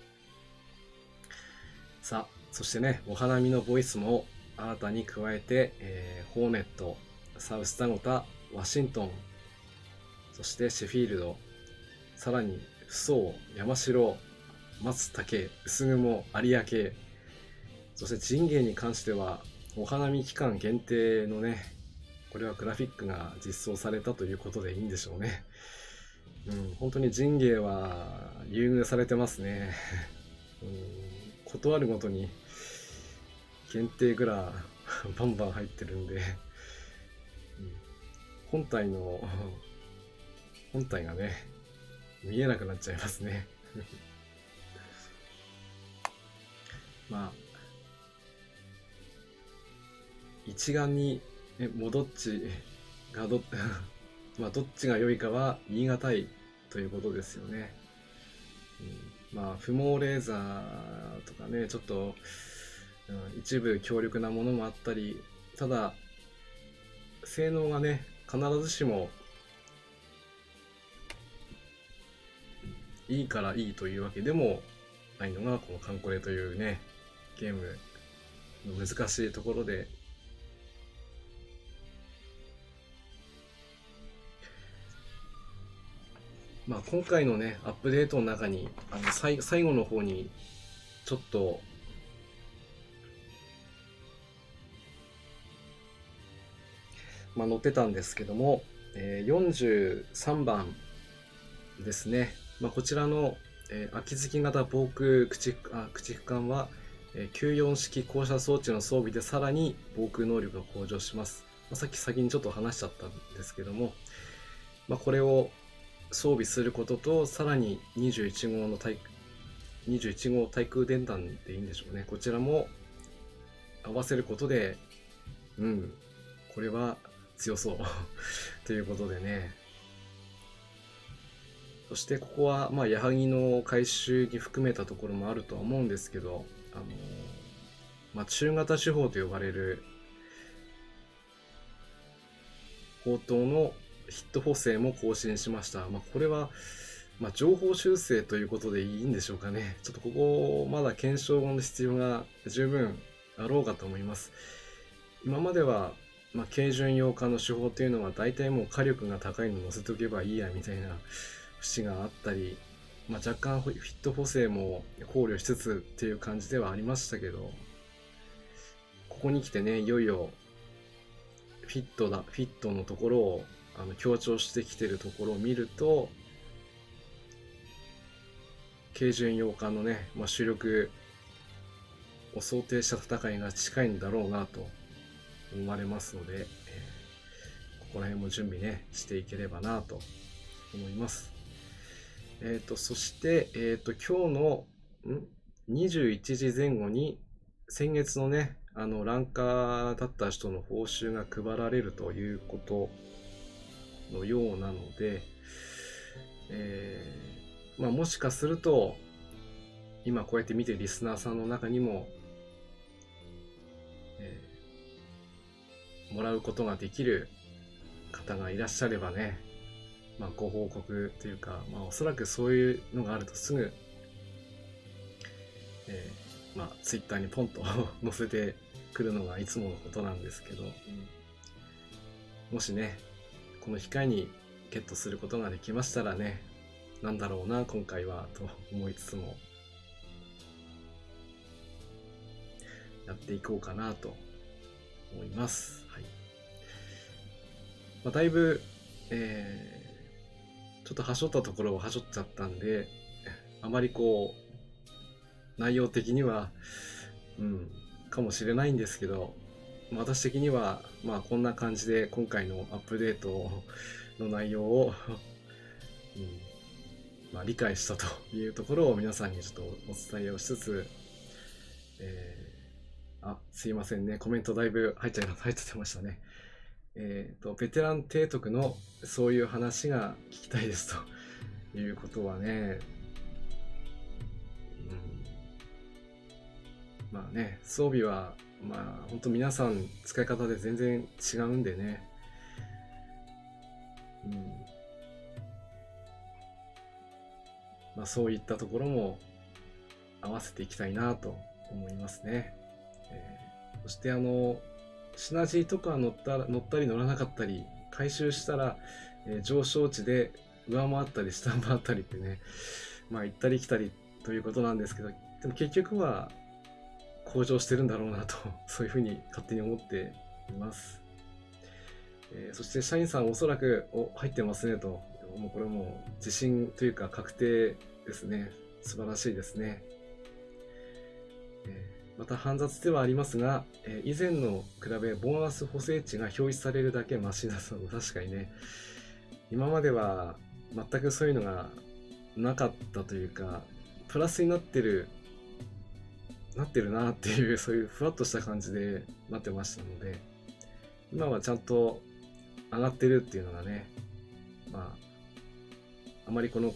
A: さあ、そしてね、お花見のボイスも新たに加えて、ホーネット、サウスダコタ、ワシントン、そしてシェフィールド、さらに、扶桑、山城、松茸、薄雲、有明、そして神芸に関しては、お花見期間限定のね、これはグラフィックが実装されたということでいいんでしょうね。本当に神芸は優遇されてますね。断るごとに限定グラバンバン入ってるんで、本体がね、見えなくなっちゃいますね。まあ、一眼に、もうどっちがまあどっちが良いかは言い難いということですよね。まあ不毛レーザーとかね、ちょっと、一部強力なものもあったり、ただ性能がね、必ずしもいいからいいというわけでもないのがこのカンコレというね、ゲームの難しいところで、まあ今回のね、アップデートの中に、最後の方にちょっとまあ、載ってたんですけども、43番ですね。まあ、こちらの、秋月型防空駆逐艦は、94式降車装置の装備でさらに防空能力が向上します。まあ、さっき先にちょっと話しちゃったんですけども、まあ、これを装備することと、さらに21号対空電弾でいいんでしょうね。こちらも合わせることで、これは強そうということでね。そしてここはまあ矢作の回収に含めたところもあるとは思うんですけど、まあ、中型手法と呼ばれる砲塔のヒット補正も更新しました。まあ、これはまあ情報修正ということでいいんでしょうかね。ちょっとここまだ検証の必要が十分あろうかと思います。今まではまあ、軽巡洋艦の手法というのは大体もう火力が高いの乗せておけばいいやみたいな節があったり、まあ、若干フィット補正も考慮しつつっていう感じではありましたけど、ここに来てね、いよいよフィットのところを強調してきてるところを見ると、軽巡洋艦のね、まあ、主力を想定した戦いが近いんだろうなと思われますので、ここら辺も準備ねしていければなと思います。そして、今日の21時前後に先月のねランカーだった人の報酬が配られるということのようなので、まあ、もしかすると今こうやって見てるリスナーさんの中にも、もらうことができる方がいらっしゃればね、まあ、ご報告というか、まあ、おそらくそういうのがあるとすぐ、まあ、ツイッターにポンと載せてくるのがいつものことなんですけど、もしねこの機会にゲットすることができましたらね、なんだろうな今回はと思いつつもやっていこうかなと思います。はい。まあ、だいぶ、ちょっとはしょったところをはしょっちゃったんで、あまりこう内容的にはかもしれないんですけど、私的にはまあこんな感じで今回のアップデートの内容をまあ、理解したというところを皆さんにちょっとお伝えをしつつ、すいませんね。コメントだいぶ入っちゃってましたね。ベテラン提督のそういう話が聞きたいですということはね、まあね、装備は、まあ本当皆さん使い方で全然違うんでね、まあそういったところも合わせていきたいなと思いますね。そしてシナジーとか乗ったり乗らなかったり、回収したら、上昇値で上回ったり下回ったりってね、まあ行ったり来たりということなんですけど、でも結局は向上してるんだろうなと、そういうふうに勝手に思っています。そして社員さんおそらく入ってますねと、もうこれもう自信というか確定ですね。素晴らしいですね。また煩雑ではありますが、以前の比べボーナス補正値が表示されるだけマシだと。確かにね、今までは全くそういうのがなかったというか、プラスになってるなっていう、そういうふわっとした感じでなってましたので、今はちゃんと上がってるっていうのがね、まあまりこの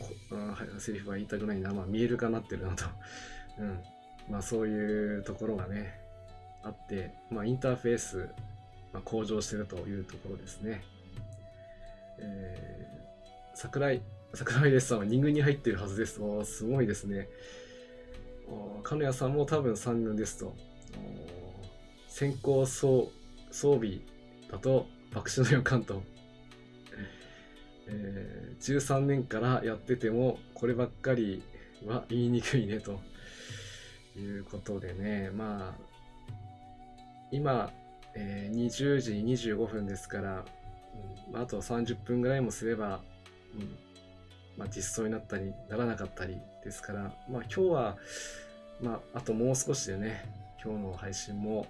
A: セリフは言いたくないな、まあ見える化なってるなと、まあそういうところがねあって、まあインターフェース、向上してるというところですね。桜井レスさんは2軍に入ってるはずです。すごいですね。金谷さんも多分3軍ですと。先行装備だと爆死の予感と。13年からやっててもこればっかりは言いにくいねということでね、まあ今、20時25分ですから、あと30分ぐらいもすれば、まあ、実装になったりならなかったりですから、まあ、今日は、まあ、あともう少しでね、今日の配信も、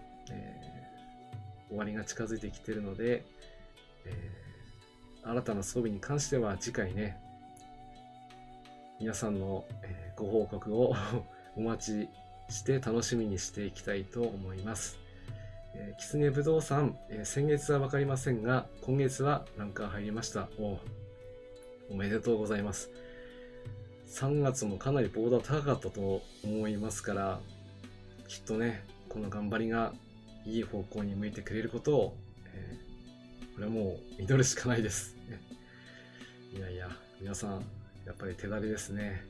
A: 終わりが近づいてきているので、新たな装備に関しては次回ね、皆さんの、ご報告をお待ちして楽しみにしていきたいと思います。きつねぶどうさん、先月は分かりませんが、今月はランカー入りました。おめでとうございます。3月もかなりボーダー高かったと思いますから、きっとね、この頑張りがいい方向に向いてくれることを、これはもう祈るしかないです。いやいや、皆さん、やっぱり手だれですね。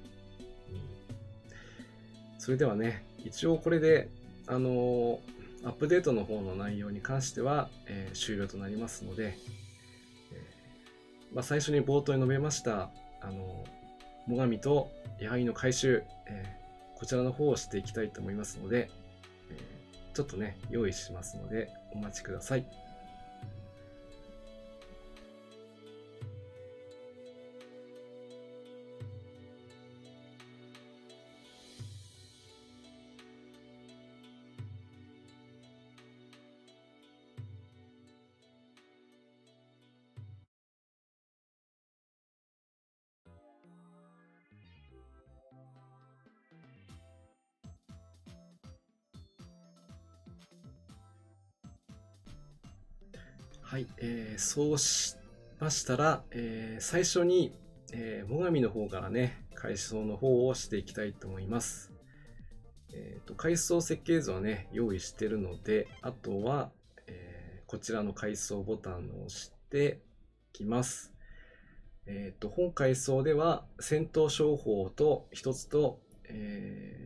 A: それではね、一応これで、アップデートの方の内容に関しては、終了となりますので、最初に冒頭に述べました最上と矢作の回収、こちらの方をしていきたいと思いますので、ちょっとね用意しますのでお待ちください。はい、そうしましたら、最初に、最上の方からね、階層の方をしていきたいと思います。階層設計図はね、用意してるので、あとは、こちらの階層ボタンを押していきます。本階層では、戦闘商法と1つと、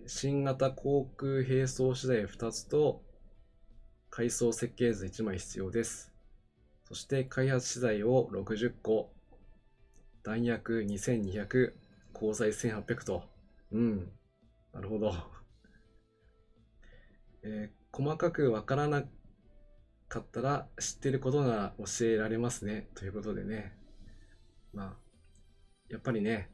A: 新型航空並走資材2つと、階層設計図1枚必要です。そして開発資材を60個、弾薬2200、鋼材1800と。なるほど。細かくわからなかったら知ってることが教えられますね。ということでね。やっぱりね、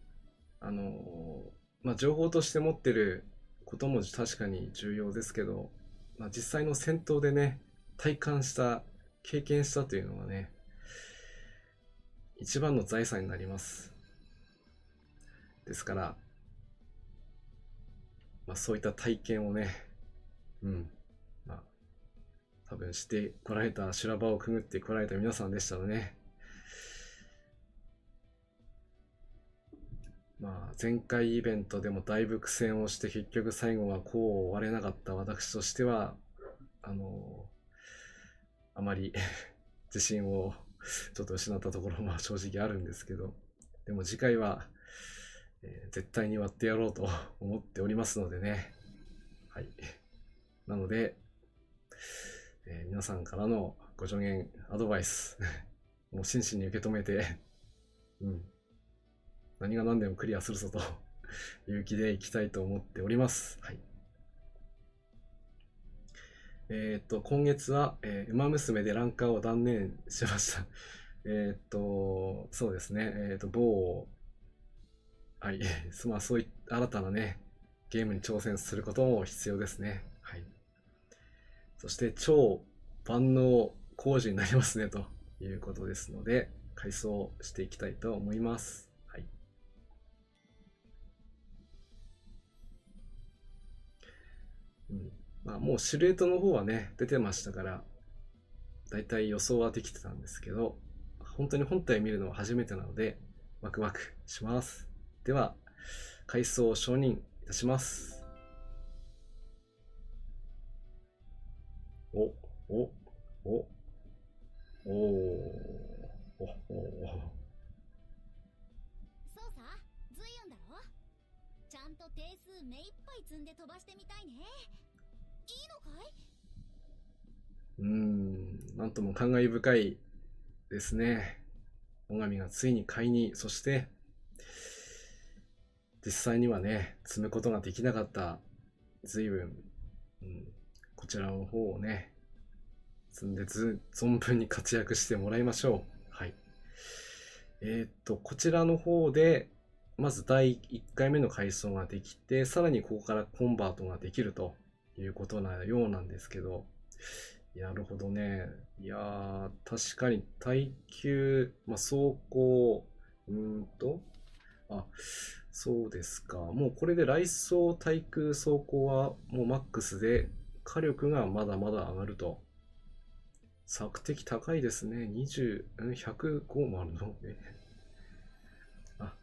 A: 情報として持ってることも確かに重要ですけど、実際の戦闘でね、体感した、経験したというのはね、一番の財産になります。ですから、そういった体験をね、多分してこられた、修羅場をくぐってこられた皆さんでしたらね。まあ、前回イベントでもだいぶ苦戦をして結局最後はこう終われなかった私としては、あまり自信をちょっと失ったところも正直あるんですけど、でも次回は、絶対に割ってやろうと思っておりますのでね。はい。なので、皆さんからのご助言、アドバイス、もう真摯に受け止めて、何が何でもクリアするぞという気でいきたいと思っております。はい。今月は、ウマ娘でランカーを断念しました。そうですね。はい。まあ、そういった新たなね、ゲームに挑戦することも必要ですね。はい。そして、超万能工事になりますね、ということですので、改装していきたいと思います。はい。まあ、もうシルエットの方はね、出てましたから、だいたい予想はできてたんですけど、本当に本体を見るのは初めてなので、ワクワクします。では、改装を承認いたします。お、お、お、おお、お、
B: そうさ、随分だろ。ちゃんと定数目いっぱい積んで飛ばしてみたいね。いいのかい？
A: なんとも感慨深いですね。最上がついに買いに、そして実際にはね、積むことができなかった随分、こちらの方をね、積んで存分に活躍してもらいましょう。はい。こちらの方で、まず第1回目の階層ができて、さらにここからコンバートができるということなようなんですけど、なるほどね。いやー、確かに耐久、走行、あ、そうですか。もうこれで雷走対空走行はもうマックスで、火力がまだまだ上がると。索敵高いですね。20、105もあるのね。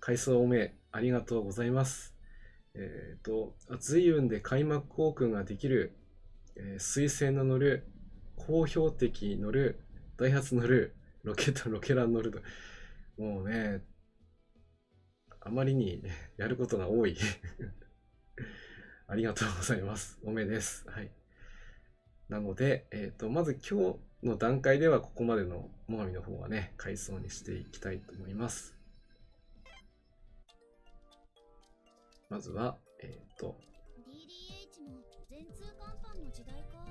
A: 回数多め、ありがとうございます。随運で開幕航空ができる、水星の乗る、高標的乗る、ダイハツ乗る、ロケラン乗ると。もうね、あまりにやることが多い。ありがとうございます。おめです。はい。なので、まず今日の段階ではここまでの最上の方はね、階層にしていきたいと思います。まずは、
B: DDH も全通看板の時代か。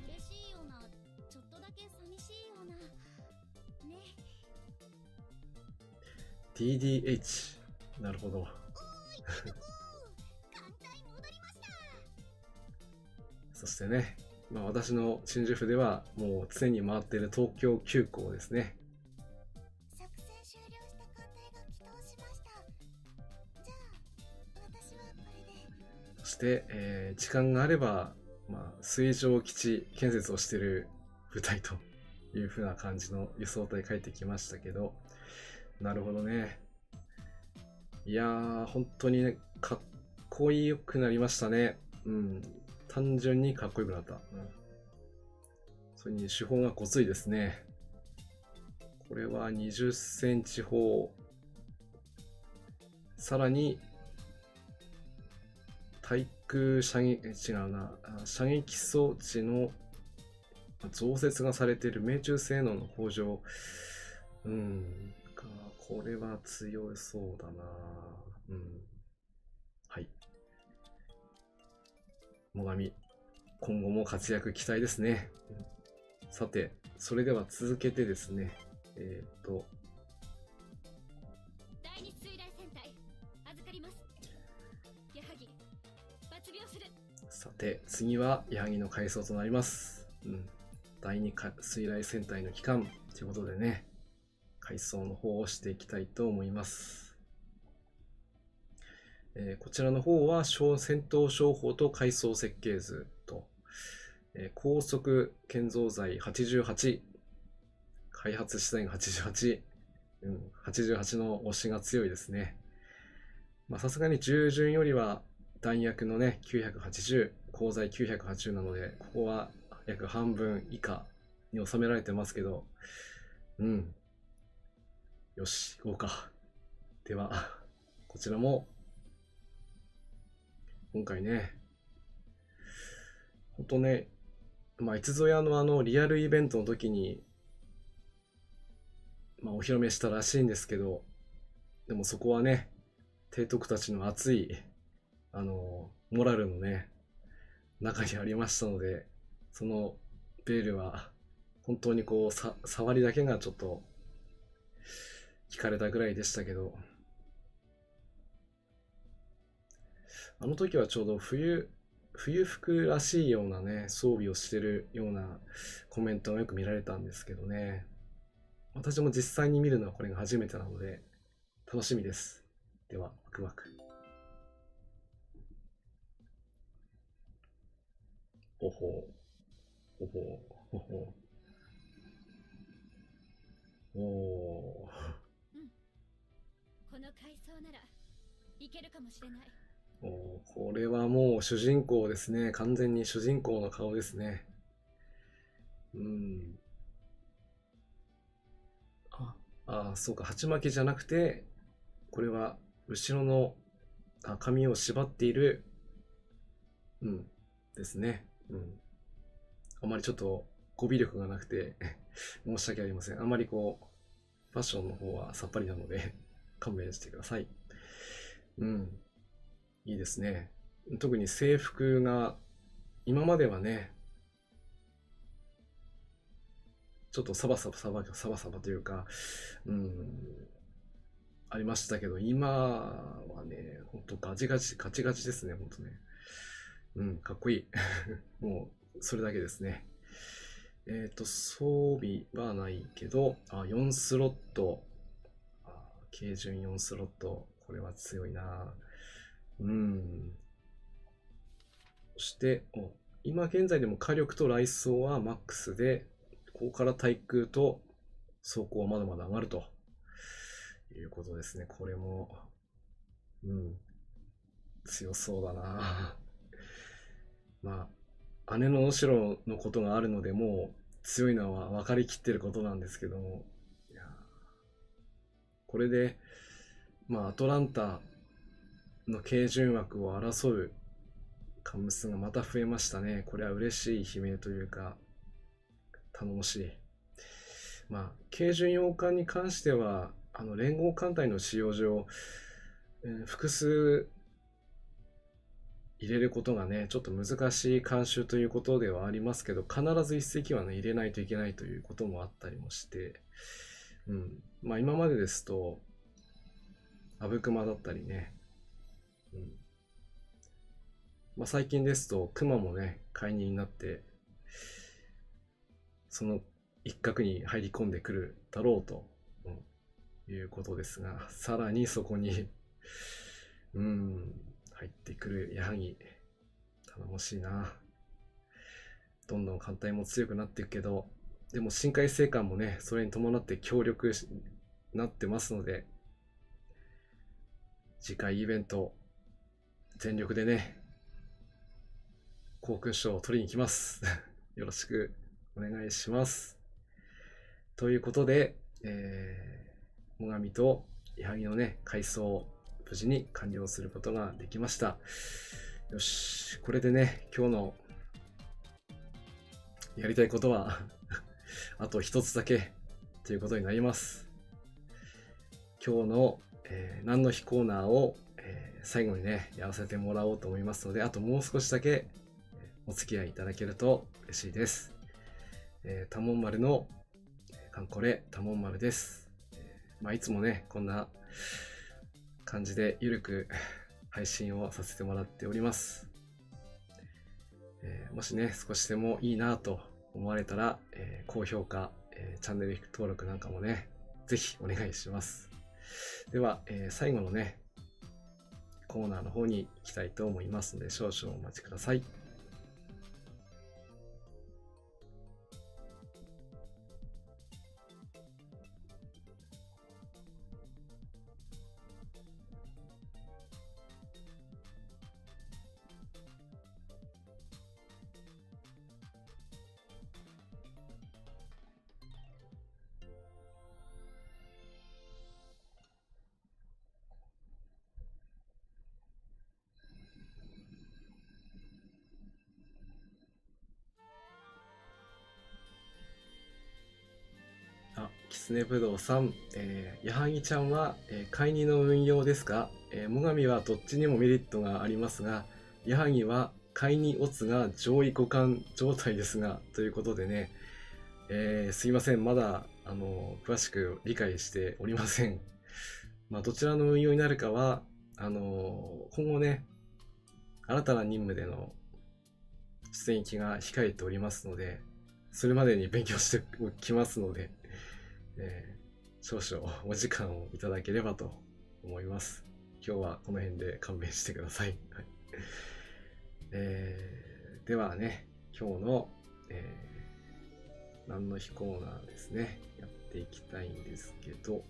B: 嬉しいような、ちょっとだけ寂しいような。ね。
A: DDH。なるほど。そしてね、私の新宿府ではもう常に回っている東京急行ですね。
B: 作戦終了した艦隊が帰投しました。じゃあ、私はこれで。
A: そして、時間があれば、水上基地建設をしている部隊という風な感じの輸送隊書いてきましたけど、なるほどね。いやー、本当にね、かっこよくなりましたね。単純にかっこよくなった。それに手法がごついですね。これは20センチ砲。さらに、対空射撃、違うな、射撃装置の増設がされている命中性能の向上。これは強そうだな。はい。最上、今後も活躍期待ですね。さて、それでは続けてですね、
B: 第二水雷戦隊預かります。矢作、抜病する。
A: さて、次は矢作の階層となります。第二水雷戦隊の期間ということでね、階層の方をしていきたいと思います。こちらの方は戦闘商法と階層設計図と高速建造材88、開発資材が88、88の推しが強いですね。さすがに従順よりは弾薬のね、980、鋼材980なので、ここは約半分以下に収められてますけど、よし、行こうか。では、こちらも、今回ね、ほんとね、いつぞやのリアルイベントの時に、お披露目したらしいんですけど、でもそこはね、提督たちの熱い、モラルのね、中にありましたので、そのベールは、本当にこう、触りだけがちょっと、聞かれたぐらいでしたけど、あの時はちょうど冬服らしいようなね、装備をしてるようなコメントがよく見られたんですけどね。私も実際に見るのはこれが初めてなので、楽しみです。では、ワクワク。ほほう。ほほう。ほほう。おー。
B: この階層ならいけるかもしれない。
A: これはもう主人公ですね。完全に主人公の顔ですね。そうか。鉢巻きじゃなくて、これは後ろの髪を縛っている、ですね。あまりちょっと語尾力がなくて申し訳ありません。あまりこう、ファッションの方はさっぱりなので勘弁してください。いいですね。特に制服が、今まではね、ちょっとサバサバというか、ありましたけど、今はね、ほんとガチガチですね、ほんとね。かっこいい。もう、それだけですね。装備はないけど、4スロット。軽順4スロット。これは強いな。そして、今現在でも火力と雷装はマックスで、ここから対空と走行はまだまだ上がるということですね。これも、強そうだな。姉の能代のことがあるので、もう強いのは分かりきってることなんですけども、これで、アトランタの軽順枠を争うカムスがまた増えましたね。これは嬉しい悲鳴というか、頼もしい。軽巡洋艦に関しては、連合艦隊の使用上、複数入れることがね、ちょっと難しい慣習ということではありますけど、必ず一隻はね、入れないといけないということもあったりもして、今までですと、阿武隈だったりね、最近ですと、熊もね、解任になって、その一角に入り込んでくるだろうと、いうことですが、さらにそこに入ってくる矢作、頼もしいな。どんどん艦隊も強くなっていくけど、でも深海生還もね、それに伴って強力になってますので、次回イベント、全力でね、航空賞を取りに行きます。よろしくお願いします。ということで、最上と矢作のね、改装、無事に完了することができました。よし、これでね、今日のやりたいことはあと一つだけということになります。今日の、何の日コーナーを、最後にね、やらせてもらおうと思いますので、あともう少しだけお付き合いいただけると嬉しいです。多聞丸のカンコレ多聞丸です。いつもね、こんな感じでゆるく配信をさせてもらっております。もしね、少しでもいいなと思われたら、高評価、チャンネル登録なんかもね、ぜひお願いします。では、最後のね、コーナーの方に行きたいと思いますので、少々お待ちください。きつねぶどうさん、矢作ちゃんは、買い荷の運用ですが、最上はどっちにもメリットがありますが、矢作は買い荷オツが上位互換状態ですが、ということでね、すいません、まだ詳しく理解しておりません。まあ、どちらの運用になるかは、今後ね、新たな任務での出演機が控えておりますので、それまでに勉強しておきますので、少々お時間をいただければと思います。今日はこの辺で勘弁してください。はい。ではね、今日の、何の日コーナーですね、やっていきたいんですけど、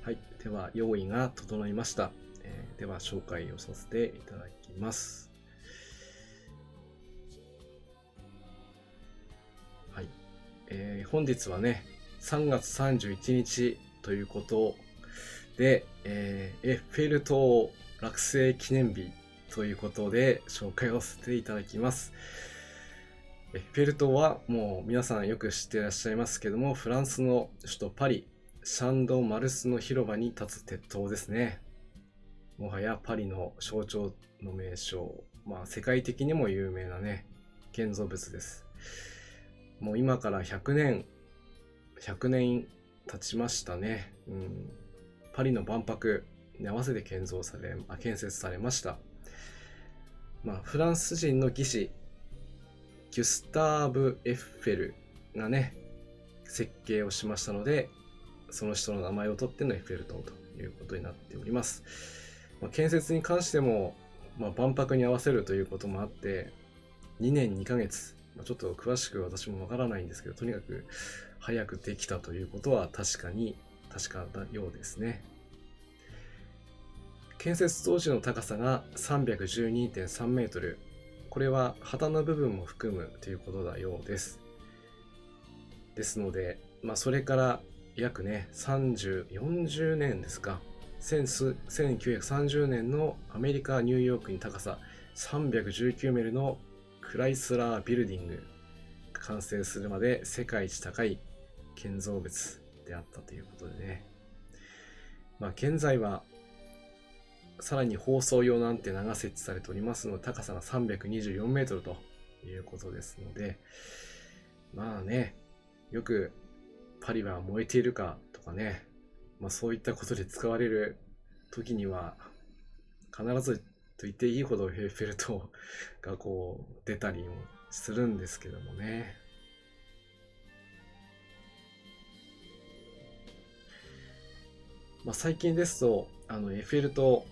A: はい、では用意が整いました。では紹介をさせていただきます。はい、本日はね、3月31日ということで、エッフェル塔落成記念日ということで紹介をさせていただきます。エッフェル塔はもう皆さんよく知っていらっしゃいますけども、フランスの首都パリ、シャンド・マルスの広場に立つ鉄塔ですね。もはやパリの象徴の名称、まあ世界的にも有名なね、建造物です。もう今から100年経ちましたね。パリの万博に合わせて建設されました。まあ、フランス人の技師、ギュスターブ・エッフェルがね、設計をしましたので、その人の名前を取ってのエッフェル塔ということになっております。まあ、建設に関しても、まあ、万博に合わせるということもあって、2年2ヶ月、ちょっと詳しく私もわからないんですけど、とにかく早くできたということは確かなようですね。建設当時の高さが 312.3 メートル。これは旗の部分も含むということだようです。ですので、まあ、それから約ね、40年ですか。1930年のアメリカ・ニューヨークに高さ319メートルのクライスラービルディングが完成するまで世界一高い建造物であったということでね。まあ、現在はさらに放送用のアンテナが設置されておりますので、高さが324メートルということですので、まあね、よくパリは燃えているかとかね、まあそういったことで使われる時には、必ずと言っていいほどエッフェル塔がこう出たりもするんですけどもね。まあ最近ですと、エッフェル塔、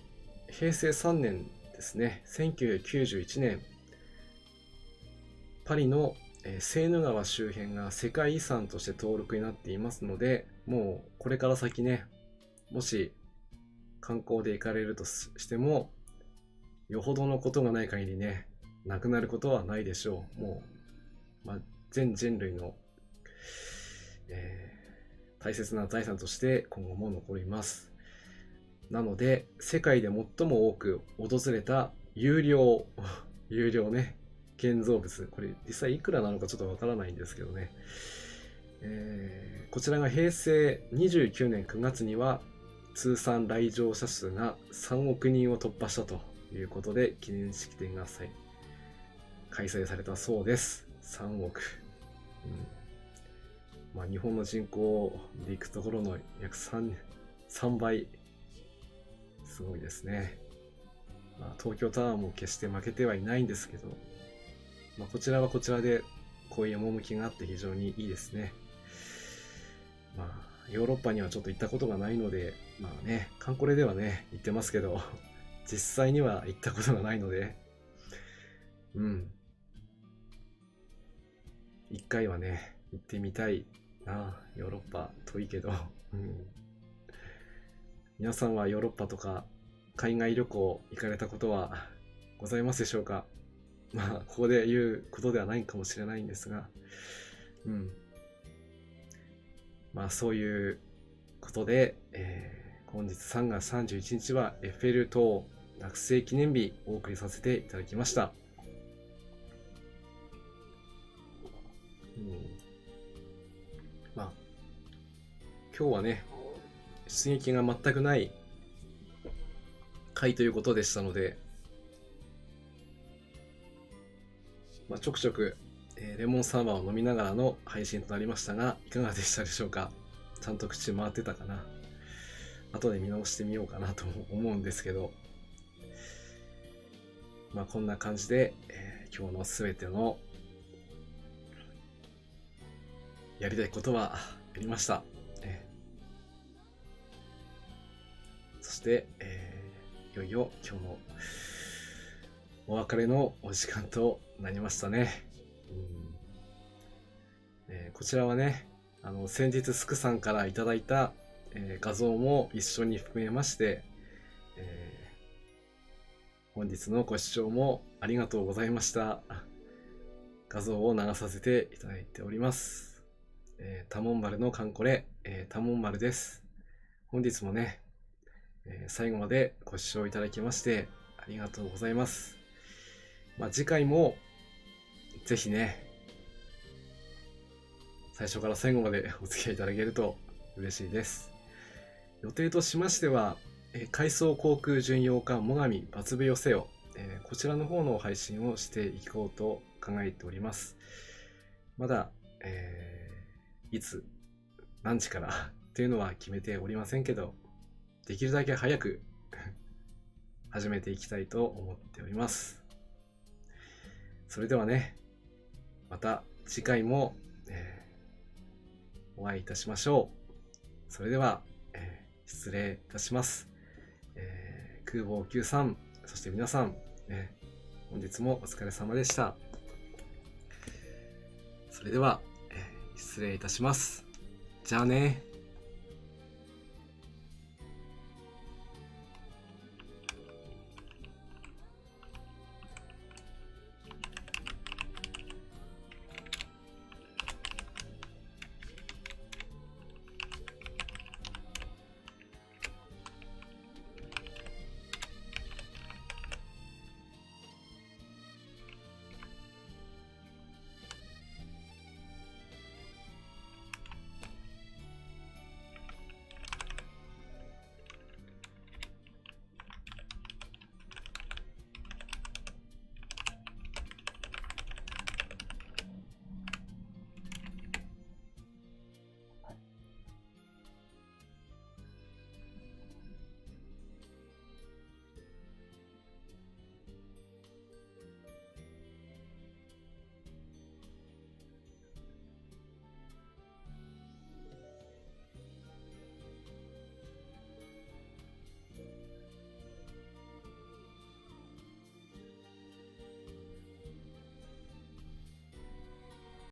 A: 平成3年ですね、1991年、パリのセーヌ川周辺が世界遺産として登録になっていますので、もうこれから先ね、もし観光で行かれるとしても、よほどのことがない限りね、なくなることはないでしょう。もう、まあ、全人類の、大切な財産として今後も残ります。なので、世界で最も多く訪れた有料ね、建造物、これ実際いくらなのかちょっとわからないんですけどね、こちらが平成29年9月には通算来場者数が3億人を突破したということで記念式典が開催されたそうです。3億、まあ、日本の人口でいくところの約 3倍、すごいですね。まあ、東京タワーも決して負けてはいないんですけど、まあ、こちらはこちらでこういう趣があって非常にいいですね。まあ、ヨーロッパにはちょっと行ったことがないので、まあね、カンコレではね、行ってますけど、実際には行ったことがないので、一回はね、行ってみたいな。ヨーロッパ遠いけど、皆さんはヨーロッパとか海外旅行行かれたことはございますでしょうか？まあ、ここで言うことではないかもしれないんですが、まあ、そういうことで、本日3月31日はエッフェル塔落成記念日お送りさせていただきました。まあ今日はね出撃が全くない回ということでしたので、ちょくちょく、レモンサワーを飲みながらの配信となりましたが、いかがでしたでしょうか。ちゃんと口回ってたかな。後で見直してみようかなと思うんですけど、こんな感じで、今日のすべてのやりたいことはやりました。そして、いよいよ今日のお別れのお時間となりましたね。こちらはね、先日スクさんからいただいた、画像も一緒に含めまして、本日のご視聴もありがとうございました。画像を流させていただいております。多聞丸のカンコレ、多聞丸です。本日もね、最後までご視聴いただきましてありがとうございます。次回もぜひね、最初から最後までお付き合いいただけると嬉しいです。予定としましては、海藻航空巡洋艦最上抜部寄せよ、こちらの方の配信をしていこうと考えております。まだ、いつ何時からっていうのは決めておりませんけど、できるだけ早く始めていきたいと思っております。それではね、また次回も、お会いいたしましょう。それでは、失礼いたします。空母9さん、そして皆さん、本日もお疲れ様でした。それでは、失礼いたします。じゃあね。